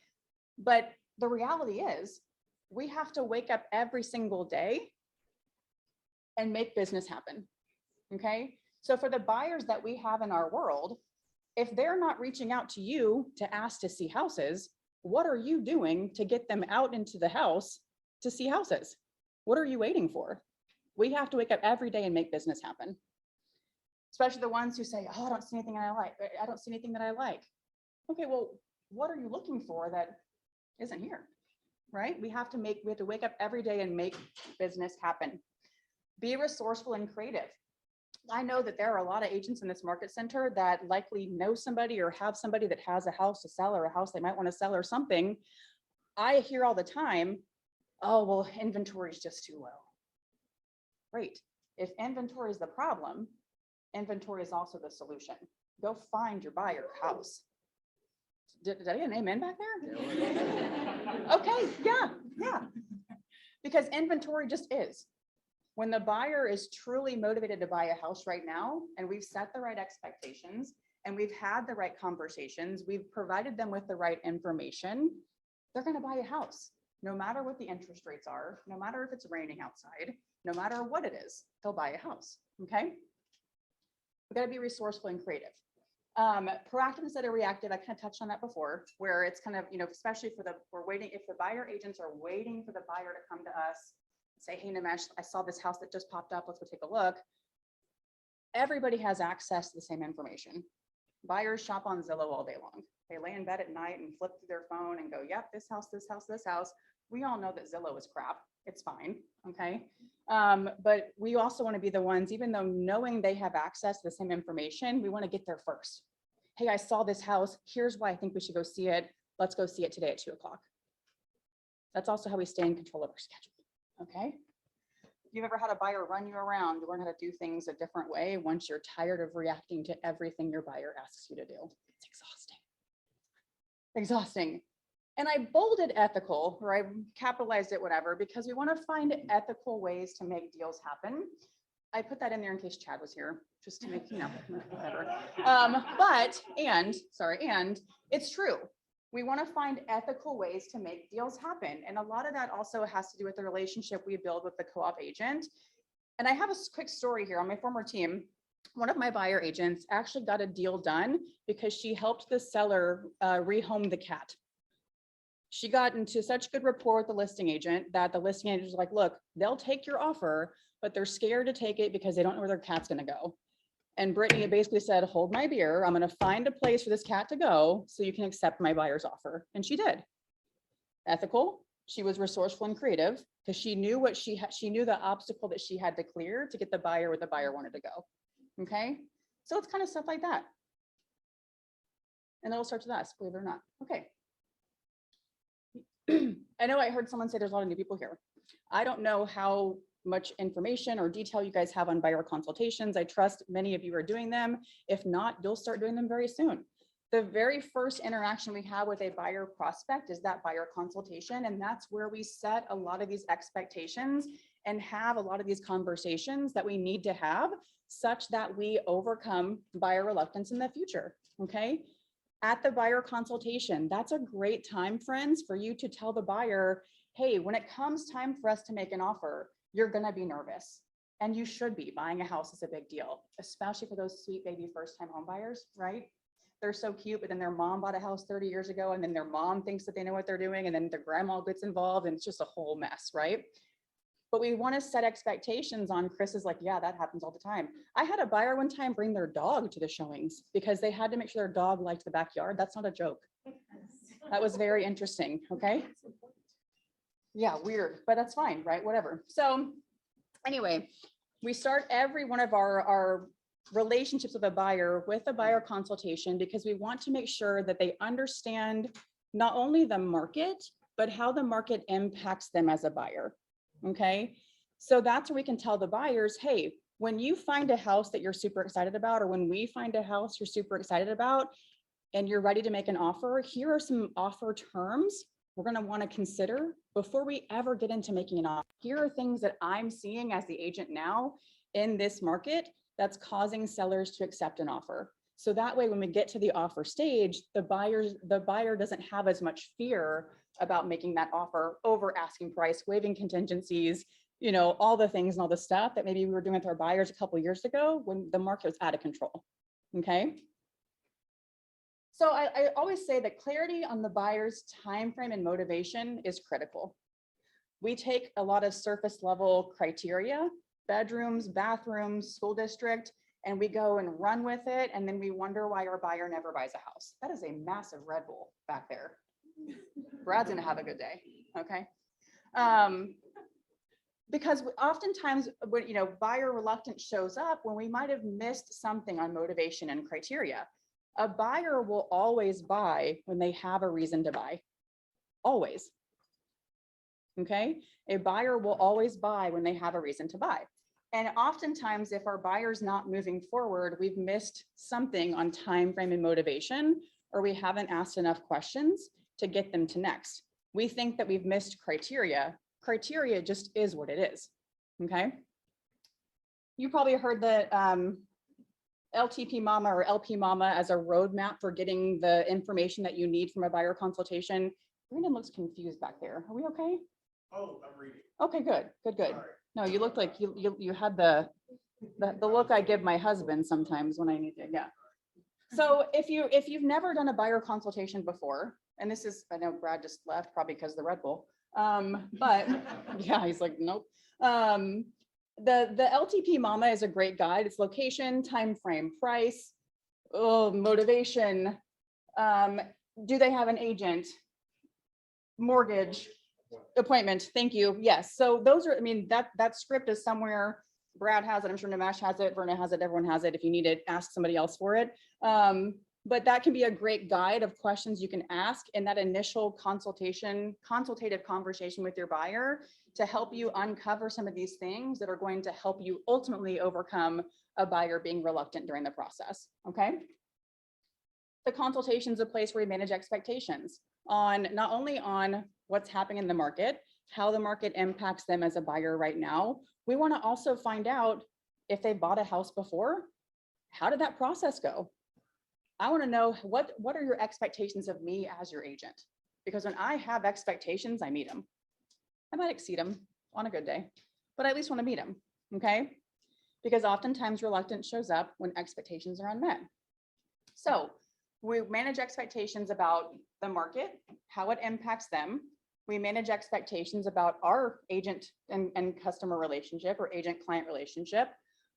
But the reality is we have to wake up every single day and make business happen, okay? So for the buyers that we have in our world, if they're not reaching out to you to ask to see houses, what are you doing to get them out into the house to see houses? What are you waiting for? We have to wake up every day and make business happen. Especially the ones who say, oh, I don't see anything I like. I don't see anything that I like. Okay, well, what are you looking for that isn't here, right? We have to wake up every day and make business happen. Be resourceful and creative. I know that there are a lot of agents in this market center that likely know somebody or have somebody that has a house to sell or a house they might want to sell or something. I hear all the time, Oh, well, inventory is just too low. Great. If inventory is the problem, inventory is also the solution. Go find your buyer house. Did I get an amen back there? Okay, yeah. Because inventory just is. When the buyer is truly motivated to buy a house right now, and we've set the right expectations, and we've had the right conversations, we've provided them with the right information, they're gonna buy a house. No matter what the interest rates are, no matter if it's raining outside, no matter what it is, they'll buy a house, okay? We gotta be resourceful and creative. Proactive instead of reactive, I kind of touched on that before, where it's kind of, especially we're waiting, if the buyer agents are waiting for the buyer to come to us, say, hey, Nimesh, I saw this house that just popped up, let's go take a look. Everybody has access to the same information. Buyers shop on Zillow all day long. They lay in bed at night and flip through their phone and go, yep, this house, this house, this house. We all know that Zillow is crap. It's fine, okay? But we also want to be the ones, even though knowing they have access to the same information, we want to get there first. Hey, I saw this house. Here's why I think we should go see it. Let's go see it today at 2 o'clock. That's also how we stay in control of our schedule, okay? If you've ever had a buyer run you around, you learn how to do things a different way once you're tired of reacting to everything your buyer asks you to do. It's exhausting. Exhausting. And I bolded ethical, or I capitalized it, whatever, because we want to find ethical ways to make deals happen. I put that in there in case Chad was here, just to make, whatever. And it's true. We want to find ethical ways to make deals happen. And a lot of that also has to do with the relationship we build with the co-op agent. And I have a quick story here on my former team. One of my buyer agents actually got a deal done because she helped the seller rehome the cat. She got into such good rapport with the listing agent that the listing agent was like, look, they'll take your offer, but they're scared to take it because they don't know where their cat's going to go. And Brittany basically said, hold my beer. I'm going to find a place for this cat to go so you can accept my buyer's offer. And she did. Ethical. She was resourceful and creative because she knew what she knew the obstacle that she had to clear to get the buyer where the buyer wanted to go. Okay. So it's kind of stuff like that. And it all starts with us, believe it or not. Okay. I know I heard someone say there's a lot of new people here. I don't know how much information or detail you guys have on buyer consultations. I trust many of you are doing them. If not, you'll start doing them very soon. The very first interaction we have with a buyer prospect is that buyer consultation. And that's where we set a lot of these expectations and have a lot of these conversations that we need to have such that we overcome buyer reluctance in the future, okay? At the buyer consultation, that's a great time, friends, for you to tell the buyer, hey, when it comes time for us to make an offer, you're gonna be nervous. And you should be. Buying a house is a big deal, especially for those sweet baby first-time home buyers, right? They're so cute, but then their mom bought a house 30 years ago, and then their mom thinks that they know what they're doing, and then their grandma gets involved, and it's just a whole mess, right? But we want to set expectations on. Chris is like, yeah, that happens all the time. I had a buyer one time bring their dog to the showings because they had to make sure their dog liked the backyard. That's not a joke. That was very interesting, okay? Yeah, weird, but that's fine, right? Whatever. So anyway, we start every one of our relationships with a buyer with a buyer consultation because we want to make sure that they understand not only the market, but how the market impacts them as a buyer. Okay, so that's where we can tell the buyers, hey, when you find a house that you're super excited about, or when we find a house you're super excited about, and you're ready to make an offer, here are some offer terms we're going to want to consider before we ever get into making an offer. Here are things that I'm seeing as the agent now in this market that's causing sellers to accept an offer. So that way, when we get to the offer stage, the buyer doesn't have as much fear about making that offer, over asking price, waiving contingencies, you know, all the things and all the stuff that maybe we were doing with our buyers a couple of years ago when the market was out of control. Okay. So I always say that clarity on the buyer's time frame and motivation is critical. We take a lot of surface level criteria, bedrooms, bathrooms, school district, and we go and run with it. And then we wonder why our buyer never buys a house. That is a massive Red Bull back there. Brad's gonna have a good day, okay? Because oftentimes when, you know, buyer reluctance shows up when we might have missed something on motivation and criteria. A buyer will always buy when they have a reason to buy, always. Okay, a buyer will always buy when they have a reason to buy. And oftentimes, if our buyer's not moving forward, we've missed something on time frame and motivation, or we haven't asked enough questions to get them to next. We think that we've missed criteria. Criteria just is what it is. Okay. You probably heard that LTP Mama or LP Mama as a roadmap for getting the information that you need from a buyer consultation. Brandon looks confused back there. Are we okay? Oh, I'm reading. Okay, good, good, good. No, you looked like you had the look I give my husband sometimes when I need to, yeah. So if you've never done a buyer consultation before, and this is, I know Brad just left probably because of the Red Bull, but yeah, he's like, nope. The LTP Mama is a great guide. It's location, time frame, price, motivation. Do they have an agent? Mortgage, appointment. Thank you. Yes. So those are, I mean, that script is somewhere. Brad has it. I'm sure Namash has it. Verna has it. Everyone has it. If you need it, ask somebody else for it. But that can be a great guide of questions you can ask in that initial consultative conversation with your buyer to help you uncover some of these things that are going to help you ultimately overcome a buyer being reluctant during the process. Okay. The consultation is a place where we manage expectations on not only on what's happening in the market, how the market impacts them as a buyer right now. We want to also find out if they bought a house before, how did that process go? I want to know what are your expectations of me as your agent? Because when I have expectations, I meet them. I might exceed them on a good day, but I at least want to meet them. Okay. Because oftentimes reluctance shows up when expectations are unmet. So we manage expectations about the market, how it impacts them. We manage expectations about our agent and customer relationship or agent-client relationship.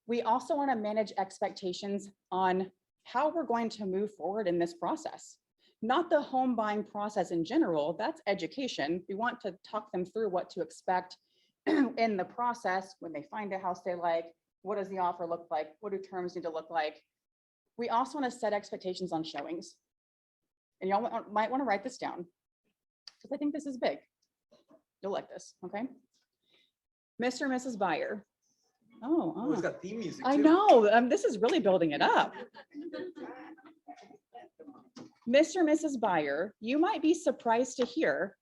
We also want to manage expectations on how we're going to move forward in this process. Not the home buying process in general, that's education. We want to talk them through what to expect in the process when they find a house they like. What does the offer look like? What do terms need to look like? We also want to set expectations on showings. And y'all might want to write this down because I think this is big. You'll like this, okay? Mr. and Mrs. Buyer. Oh, It's got theme music I too. know, this is really building it up. Mr. and Mrs. Buyer, you might be surprised to hear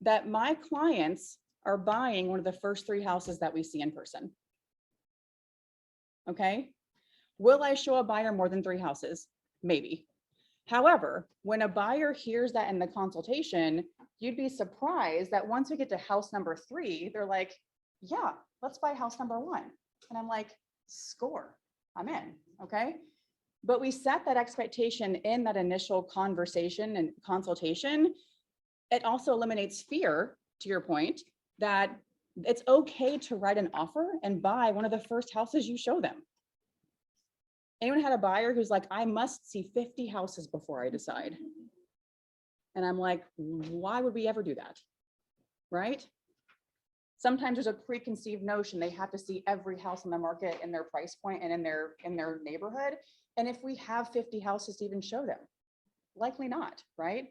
that my clients are buying one of the first 3 houses that we see in person. Okay. Will I show a buyer more than 3 houses? Maybe. However, when a buyer hears that in the consultation, you'd be surprised that once we get to house number 3, they're like, yeah, let's buy house number 1. And I'm like, score, I'm in, okay? But we set that expectation in that initial conversation and consultation. It also eliminates fear, to your point, that it's okay to write an offer and buy one of the first houses you show them. Anyone had a buyer who's like, I must see 50 houses before I decide. And I'm like, why would we ever do that? Right? Sometimes there's a preconceived notion they have to see every house on the market in their price point and in their neighborhood. And if we have 50 houses to even show them, likely not, right?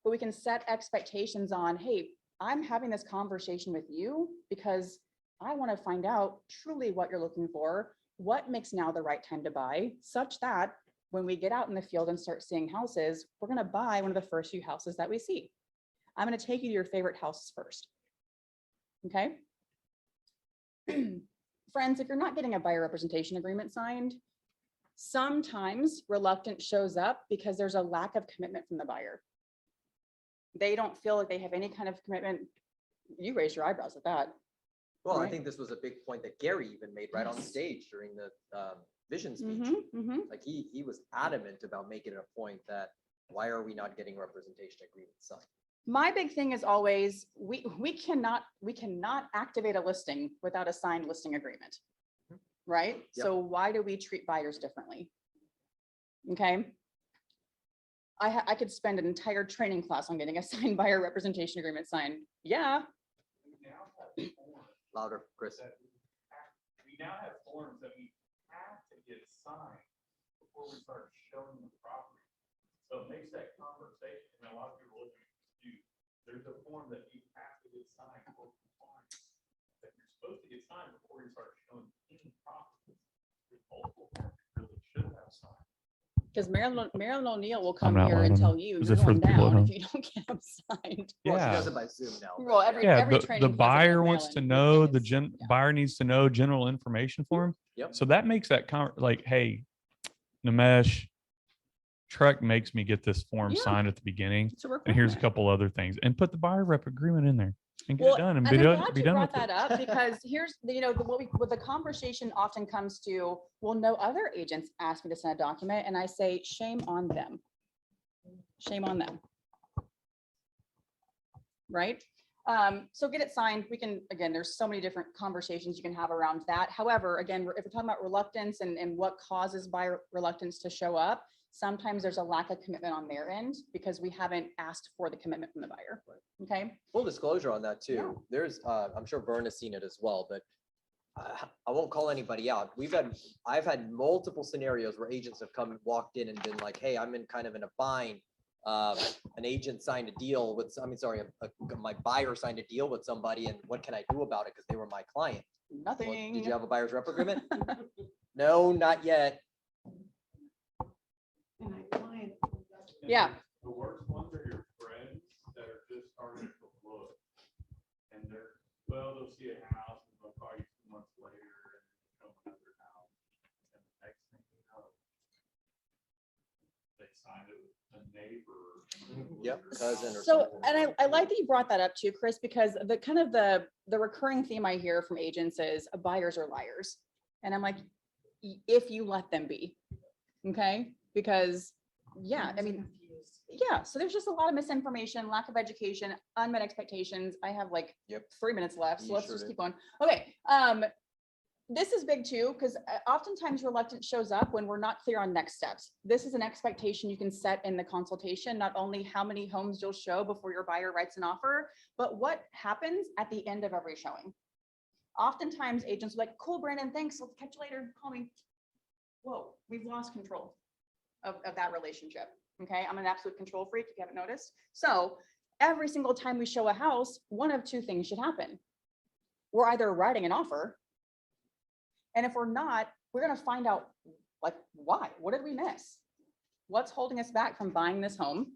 But we can set expectations on, hey, I'm having this conversation with you because I want to find out truly what you're looking for, what makes now the right time to buy, such that when we get out in the field and start seeing houses, we're going to buy one of the first few houses that we see. I'm going to take you to your favorite houses first. Okay. Friends, if you're not getting a buyer representation agreement signed, sometimes reluctance shows up because there's a lack of commitment from the buyer. They don't feel like they have any kind of commitment. You raised your eyebrows at that. Well, right? I think this was a big point that Gary even made right on stage during the vision speech. Like he was adamant about making it a point that why are we not getting representation agreements signed? My big thing is always we cannot activate a listing without a signed listing agreement, right? Yep. So why do we treat buyers differently? Okay. I could spend an entire training class on getting a signed buyer representation agreement signed. Yeah. Louder, Chris. We now have forms that we have to get signed before we start showing the property. So it makes that conversation, and a lot of people look at you, there's a form that you have to get signed or compliant. That you're supposed to get signed before you start showing any properties. There's multiple forms you really should have signed. Because Marilyn O'Neill will come not here loud and tell enough. you Is you're it for going the people at down if home? you don't get them signed. Well, she Yeah. does it by Zoom now. Well, every The training class I buyer have wants to Marilyn know, the is- buyer needs to know general information for him. Yep. So that makes that like, hey, Nimesh, Trek makes me get this form Yeah. signed at the beginning. It's a And here's a requirement. couple other things, and put the buyer rep agreement in there and get Well, it done and and be I'm done, glad be you done brought with it. that up because here's what the conversation often comes to, well, no other agents ask me to send a document and I say, shame on them. Shame on them. Right? So get it signed. We can, again, there's so many different conversations you can have around that. However, again, if we're talking about reluctance and what causes buyer reluctance to show up, sometimes there's a lack of commitment on their end because we haven't asked for the commitment from the buyer. Okay. Full disclosure on that too. There's, I'm sure Vern has seen it as well, but I won't call anybody out. I've had multiple scenarios where agents have come and walked in and been like, hey, I'm in kind of in a bind. An agent signed a deal with, my buyer signed a deal with somebody, and what can I do about it? Because they were my client. Nothing. Well, did you have a buyer's rep agreement? No, not yet. Yeah. The worst ones are your friends that are just starting to look. And they'll see a house and they'll call you 2 months later and show them another house. And the next thing you know, they signed it with a neighbor. Yep, cousin or So, something. and I like that you brought that up too, Chris, because the kind of the recurring theme I hear from agents is buyers are liars. And I'm like, if you let them be, okay? Because yeah, I mean, yeah, so there's just a lot of misinformation, lack of education, unmet expectations. I have like 3 minutes left, so You let's sure just do. keep going. Okay, this is big too, because oftentimes reluctance shows up when we're not clear on next steps. This is an expectation you can set in the consultation, not only how many homes you'll show before your buyer writes an offer, but what happens at the end of every showing. Oftentimes agents are like, cool, Brandon, thanks, let's catch you later, call me. Whoa, we've lost control of that relationship. Okay, I'm an absolute control freak, if you haven't noticed. So every single time we show a house, one of two things should happen. We're either writing an offer, and if we're not, we're gonna find out like why, what did we miss? What's holding us back from buying this home?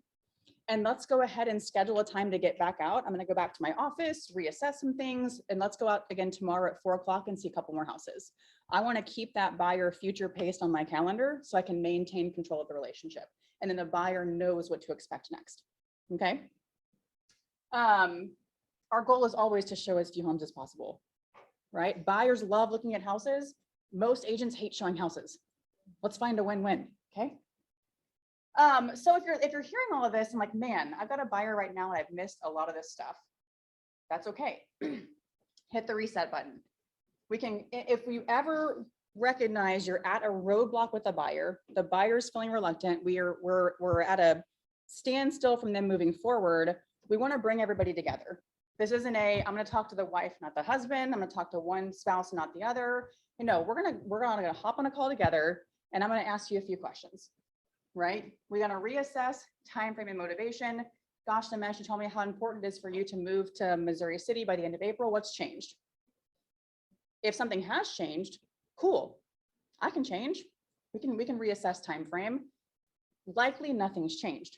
And let's go ahead and schedule a time to get back out. I'm gonna go back to my office, reassess some things, and let's go out again tomorrow at 4 o'clock and see a couple more houses. I wanna keep that buyer future paced on my calendar so I can maintain control of the relationship. And then the buyer knows what to expect next, okay? Our goal is always to show as few homes as possible, right? Buyers love looking at houses. Most agents hate showing houses. Let's find a win-win, okay? So if you're hearing all of this, I'm like, man, I've got a buyer right now and I've missed a lot of this stuff. That's okay. Hit the reset button. We can, if we ever recognize you're at a roadblock with the buyer's feeling reluctant, we're at a standstill from them moving forward, we want to bring everybody together. This isn't I'm going to talk to the wife, not the husband. I'm going to talk to one spouse, not the other. You know, we're gonna hop on a call together, and I'm going to ask you a few questions, right? We're going to reassess time frame and motivation. Gosh, Nimesh, you told me how important it is for you to move to Missouri City by the end of April. What's changed? If something has changed, cool. I can change. We can reassess time frame. Likely nothing's changed.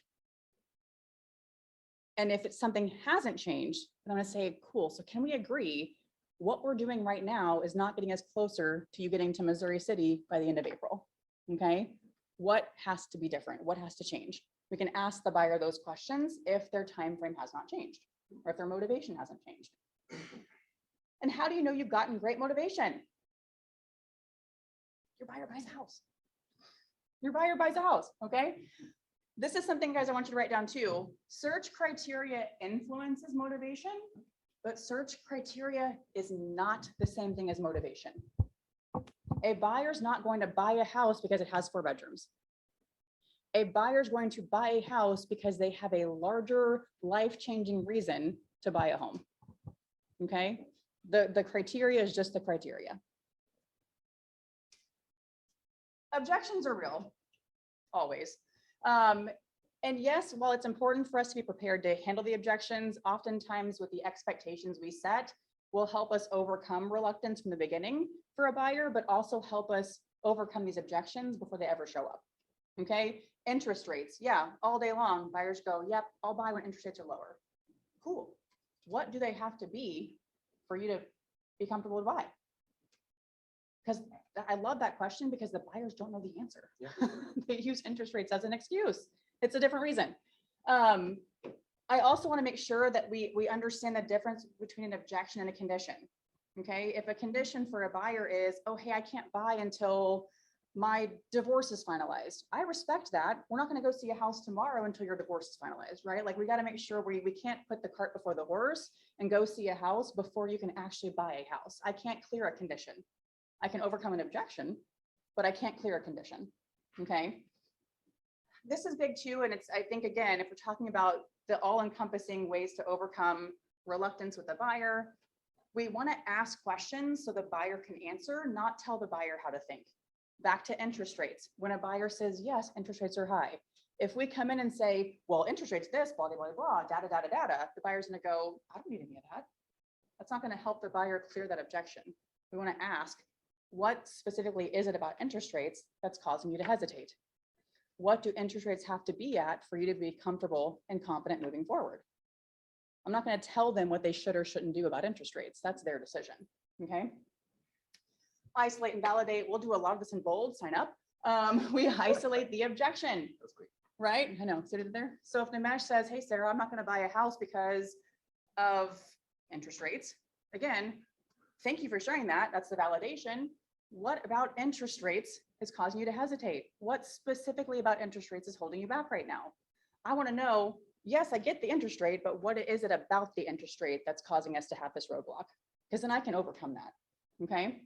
And if it's something hasn't changed, then I'm gonna say, cool, so can we agree what we're doing right now is not getting us closer to you getting to Missouri City by the end of April, okay? What has to be different? What has to change? We can ask the buyer those questions if their time frame has not changed or if their motivation hasn't changed. And how do you know you've gotten great motivation? Your buyer buys a house. Your buyer buys a house, okay? This is something, guys, I want you to write down too. Search criteria influences motivation, but search criteria is not the same thing as motivation. A buyer's not going to buy a house because it has 4 bedrooms. A buyer's going to buy a house because they have a larger life-changing reason to buy a home, okay? The criteria is just the criteria. Objections are real, always. And yes, while it's important for us to be prepared to handle the objections, oftentimes with the expectations we set will help us overcome reluctance from the beginning for a buyer, but also help us overcome these objections before they ever show up. Okay, interest rates, yeah, all day long, buyers go, yep, I'll buy when interest rates are lower. Cool. What do they have to be for you to be comfortable to buy? Because I love that question because the buyers don't know the answer. They use interest rates as an excuse. It's a different reason. I also want to make sure that we understand the difference between an objection and a condition. Okay, if a condition for a buyer is, oh, hey, I can't buy until my divorce is finalized. I respect that. We're not going to go see a house tomorrow until your divorce is finalized, right? Like we got to make sure we can't put the cart before the horse and go see a house before you can actually buy a house. I can't clear a condition. I can overcome an objection, but I can't clear a condition. Okay. This is big too. And it's, I think, again, if we're talking about the all-encompassing ways to overcome reluctance with the buyer, we want to ask questions so the buyer can answer, not tell the buyer how to think. Back to interest rates. When a buyer says, yes, interest rates are high. If we come in and say, well, interest rates this, blah, blah, blah, blah, data, data, data, the buyer's going to go, I don't need any of that. That's not going to help the buyer clear that objection. We want to ask, what specifically is it about interest rates that's causing you to hesitate? What do interest rates have to be at for you to be comfortable and confident moving forward? I'm not going to tell them what they should or shouldn't do about interest rates. That's their decision. Okay. Isolate and validate. We'll do a lot of this in bold. Sign up. We isolate the objection. Right? I know. So did there. So if Nimesh says, hey, Sarah, I'm not going to buy a house because of interest rates. Again, thank you for sharing that. That's the validation. What about interest rates is causing you to hesitate? What specifically about interest rates is holding you back right now? I want to know, yes, I get the interest rate, but what is it about the interest rate that's causing us to have this roadblock? Because then I can overcome that. Okay.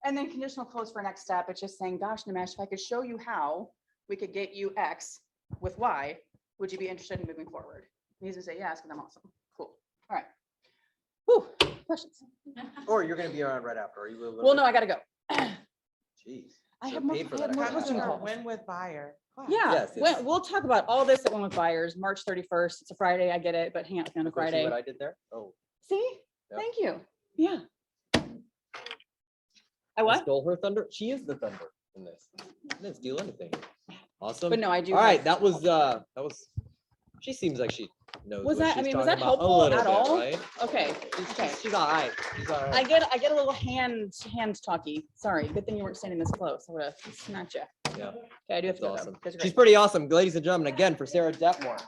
And then conditional close for next step. It's just saying, gosh, Nimesh, if I could show you how we could get you X with Y, would you be interested in moving forward? And he's gonna say yes, and I'm awesome. Cool. All right. Whew. Questions? Or you're going to be around right after. Are you? Well, no, I gotta go. Jeez. I So have more, paid for I have that more class. coaching calls. Win with buyer. class. Yeah, Yes, we'll talk about all this at One with Buyers, March 31st. It's a Friday, I get it, but hang out with me on a Look, see Friday. what I did there? Oh. See? Yep. Thank you. Yeah. I I what? stole her thunder. She is the thunder in this. I didn't steal anything. Awesome. But no, I do All right, have- that was. She seems like she knows. Was what that, I she's mean, was talking that about a helpful little at bit, all? Right? Okay, okay. She's all right. She's all right. I get a little hand talky. Sorry, good thing you weren't standing this close. I would have smacked you. Yeah. Okay, I do have That's to go though. awesome. You guys are She's great. pretty awesome, ladies and gentlemen. Again, for Sarah Detmore.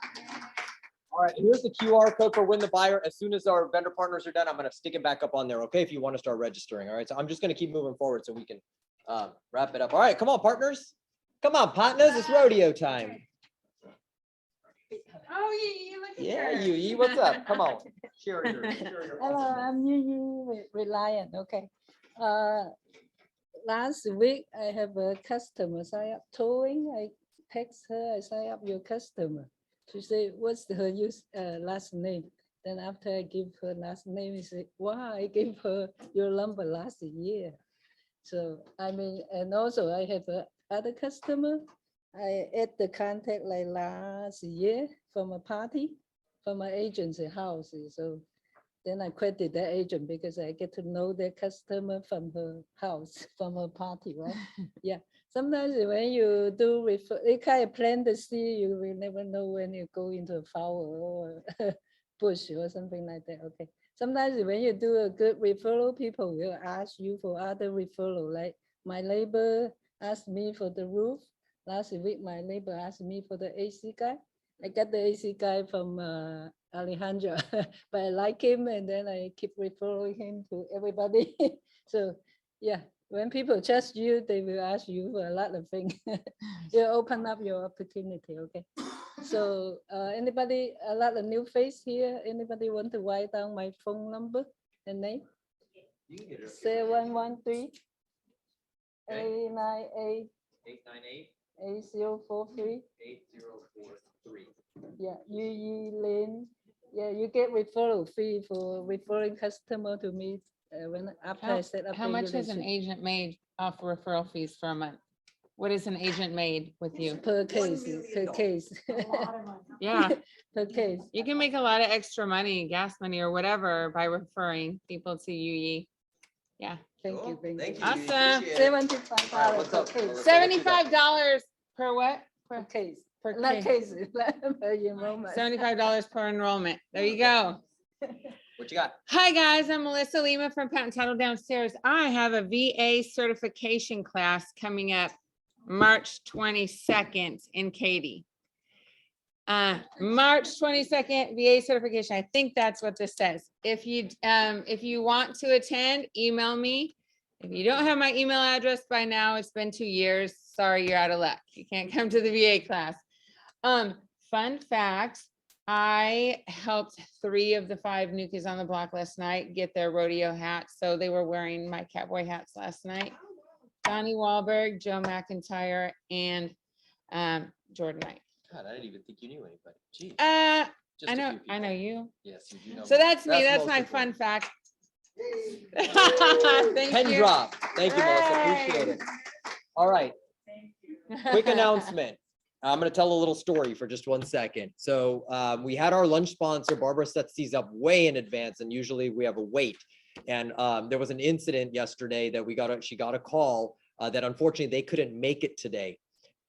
All right, here's the QR code for Win the Buyer. As soon as our vendor partners are done, I'm going to stick it back up on there. Okay, if you want to start registering. All right, so I'm just going to keep moving forward so we can wrap it up. All right, come on, partners. Come on, partners. It's rodeo time. Oh, you look at Yeah, her. you. What's up? Come on. Share your Hello, I'm Yu Reliant. Okay. Last week I have a customer sign up towing. I text her, I sign up your customer. She said, what's her last name? Then after I give her last name, she said, wow, I gave her your number last year. So I mean, and also I have a other customer. I add the contact like last year from a party, from my agency house. So then I credit that agent because I get to know their customer from her house, from her party, right? Yeah. Sometimes when you do refer, you kind of plant the seed, you will never know when you go into a flower or bush or something like that. Okay. Sometimes when you do a good referral, people will ask you for other referral. Like my neighbor asked me for the roof. Last week, my neighbor asked me for the AC guy. I got the AC guy from Alejandro, but I like him, and then I keep referring him to everybody. So yeah, when people trust you, they will ask you for a lot of things. You open up your opportunity, okay? So anybody, a lot of new face here, anybody want to write down my phone number and name? 713 898 898 8043. 8043. Yeah, Yu Lin. Yeah, you get referral fee for referring customer to me when after I set up. How the much has an relationship. agent made off referral fees for a month? What is an agent made with you? Per case, per case. Yeah. Per case. You can make a lot of extra money, gas money or whatever by referring people to Yui. Yeah. Thank you. Thank you. Awesome. $75 per case. $75 per what? Per case. Per Not case. case, per enrollment. $75 per enrollment. There you go. What you got? Hi, guys. I'm Melissa Lima from Patent Title Downstairs. I have a VA certification class coming up March 22nd in Katy. March 22nd, VA certification. I think that's what this says. If you want to attend, email me. If you don't have my email address by now, it's been 2 years. Sorry, you're out of luck. You can't come to the VA class. Fun fact, I helped 3 of the 5 new kids on the block last night get their rodeo hats. So they were wearing my cowboy hats last night. Donnie Wahlberg, Joe McIntyre, and Jordan Knight. God, I didn't even think you knew anybody. Jeez. Just I a know, few I know people. you. Yes, you do know So me. that's me. That's most my important. fun fact. Thank Pen you. drop. Thank you, Melissa. Appreciate it. All right. Quick announcement. I'm going to tell a little story for just 1 second. So we had our lunch sponsor. Barbara sets these up way in advance, and usually we have a wait. And there was an incident yesterday that she got a call that unfortunately they couldn't make it today,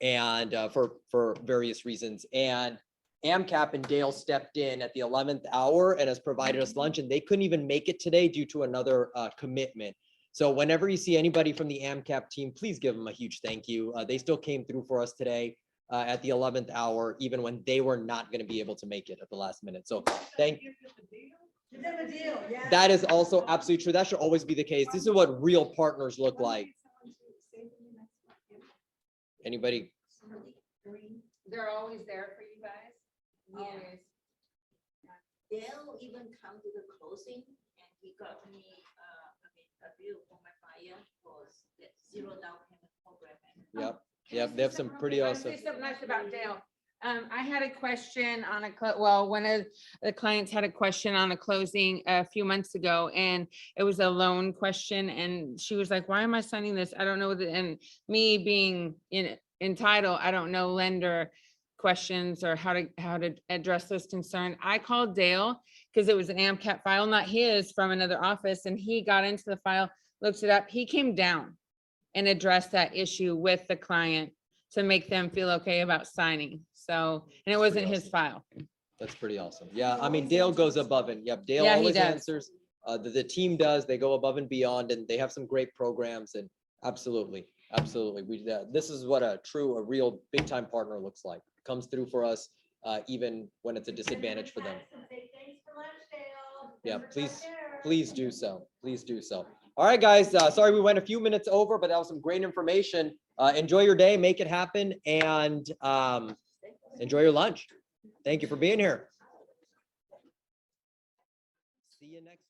and for various reasons. And AMCAP and Dale stepped in at the 11th hour and has provided us lunch, and they couldn't even make it today due to another commitment. So whenever you see anybody from the AMCAP team, please give them a huge thank you. They still came through for us today at the 11th hour, even when they were not going to be able to make it at the last minute. So thank you. That is also absolutely true. That should always be the case. This is what real partners look like. Anybody? They're always there for you guys. Always. They'll even come to the closing, and he got me a bill for my buyer for the zero down payment program. Yep. Yep. They have some pretty I'll awesome. say something nice about Dale. I had a question on one of the clients had a question on a closing a few months ago, and it was a loan question. And she was like, why am I signing this? I don't know. And me being in title, I don't know lender questions or how to address those concerns. I called Dale because it was an AMCAP file, not his, from another office. And he got into the file, looked it up. He came down and addressed that issue with the client to make them feel okay about signing. So, and it wasn't his file. That's pretty awesome. Yeah. I mean, Dale goes above and Dale Yeah, he always does. answers. The team does. They go above and beyond, and they have some great programs. And absolutely. This is what a real big time partner looks like. Comes through for us, even when it's a disadvantage for them. Yeah, please do so. Please do so. All right, guys. Sorry we went a few minutes over, but that was some great information. Enjoy your day, make it happen, and enjoy your lunch. Thank you for being here. See you next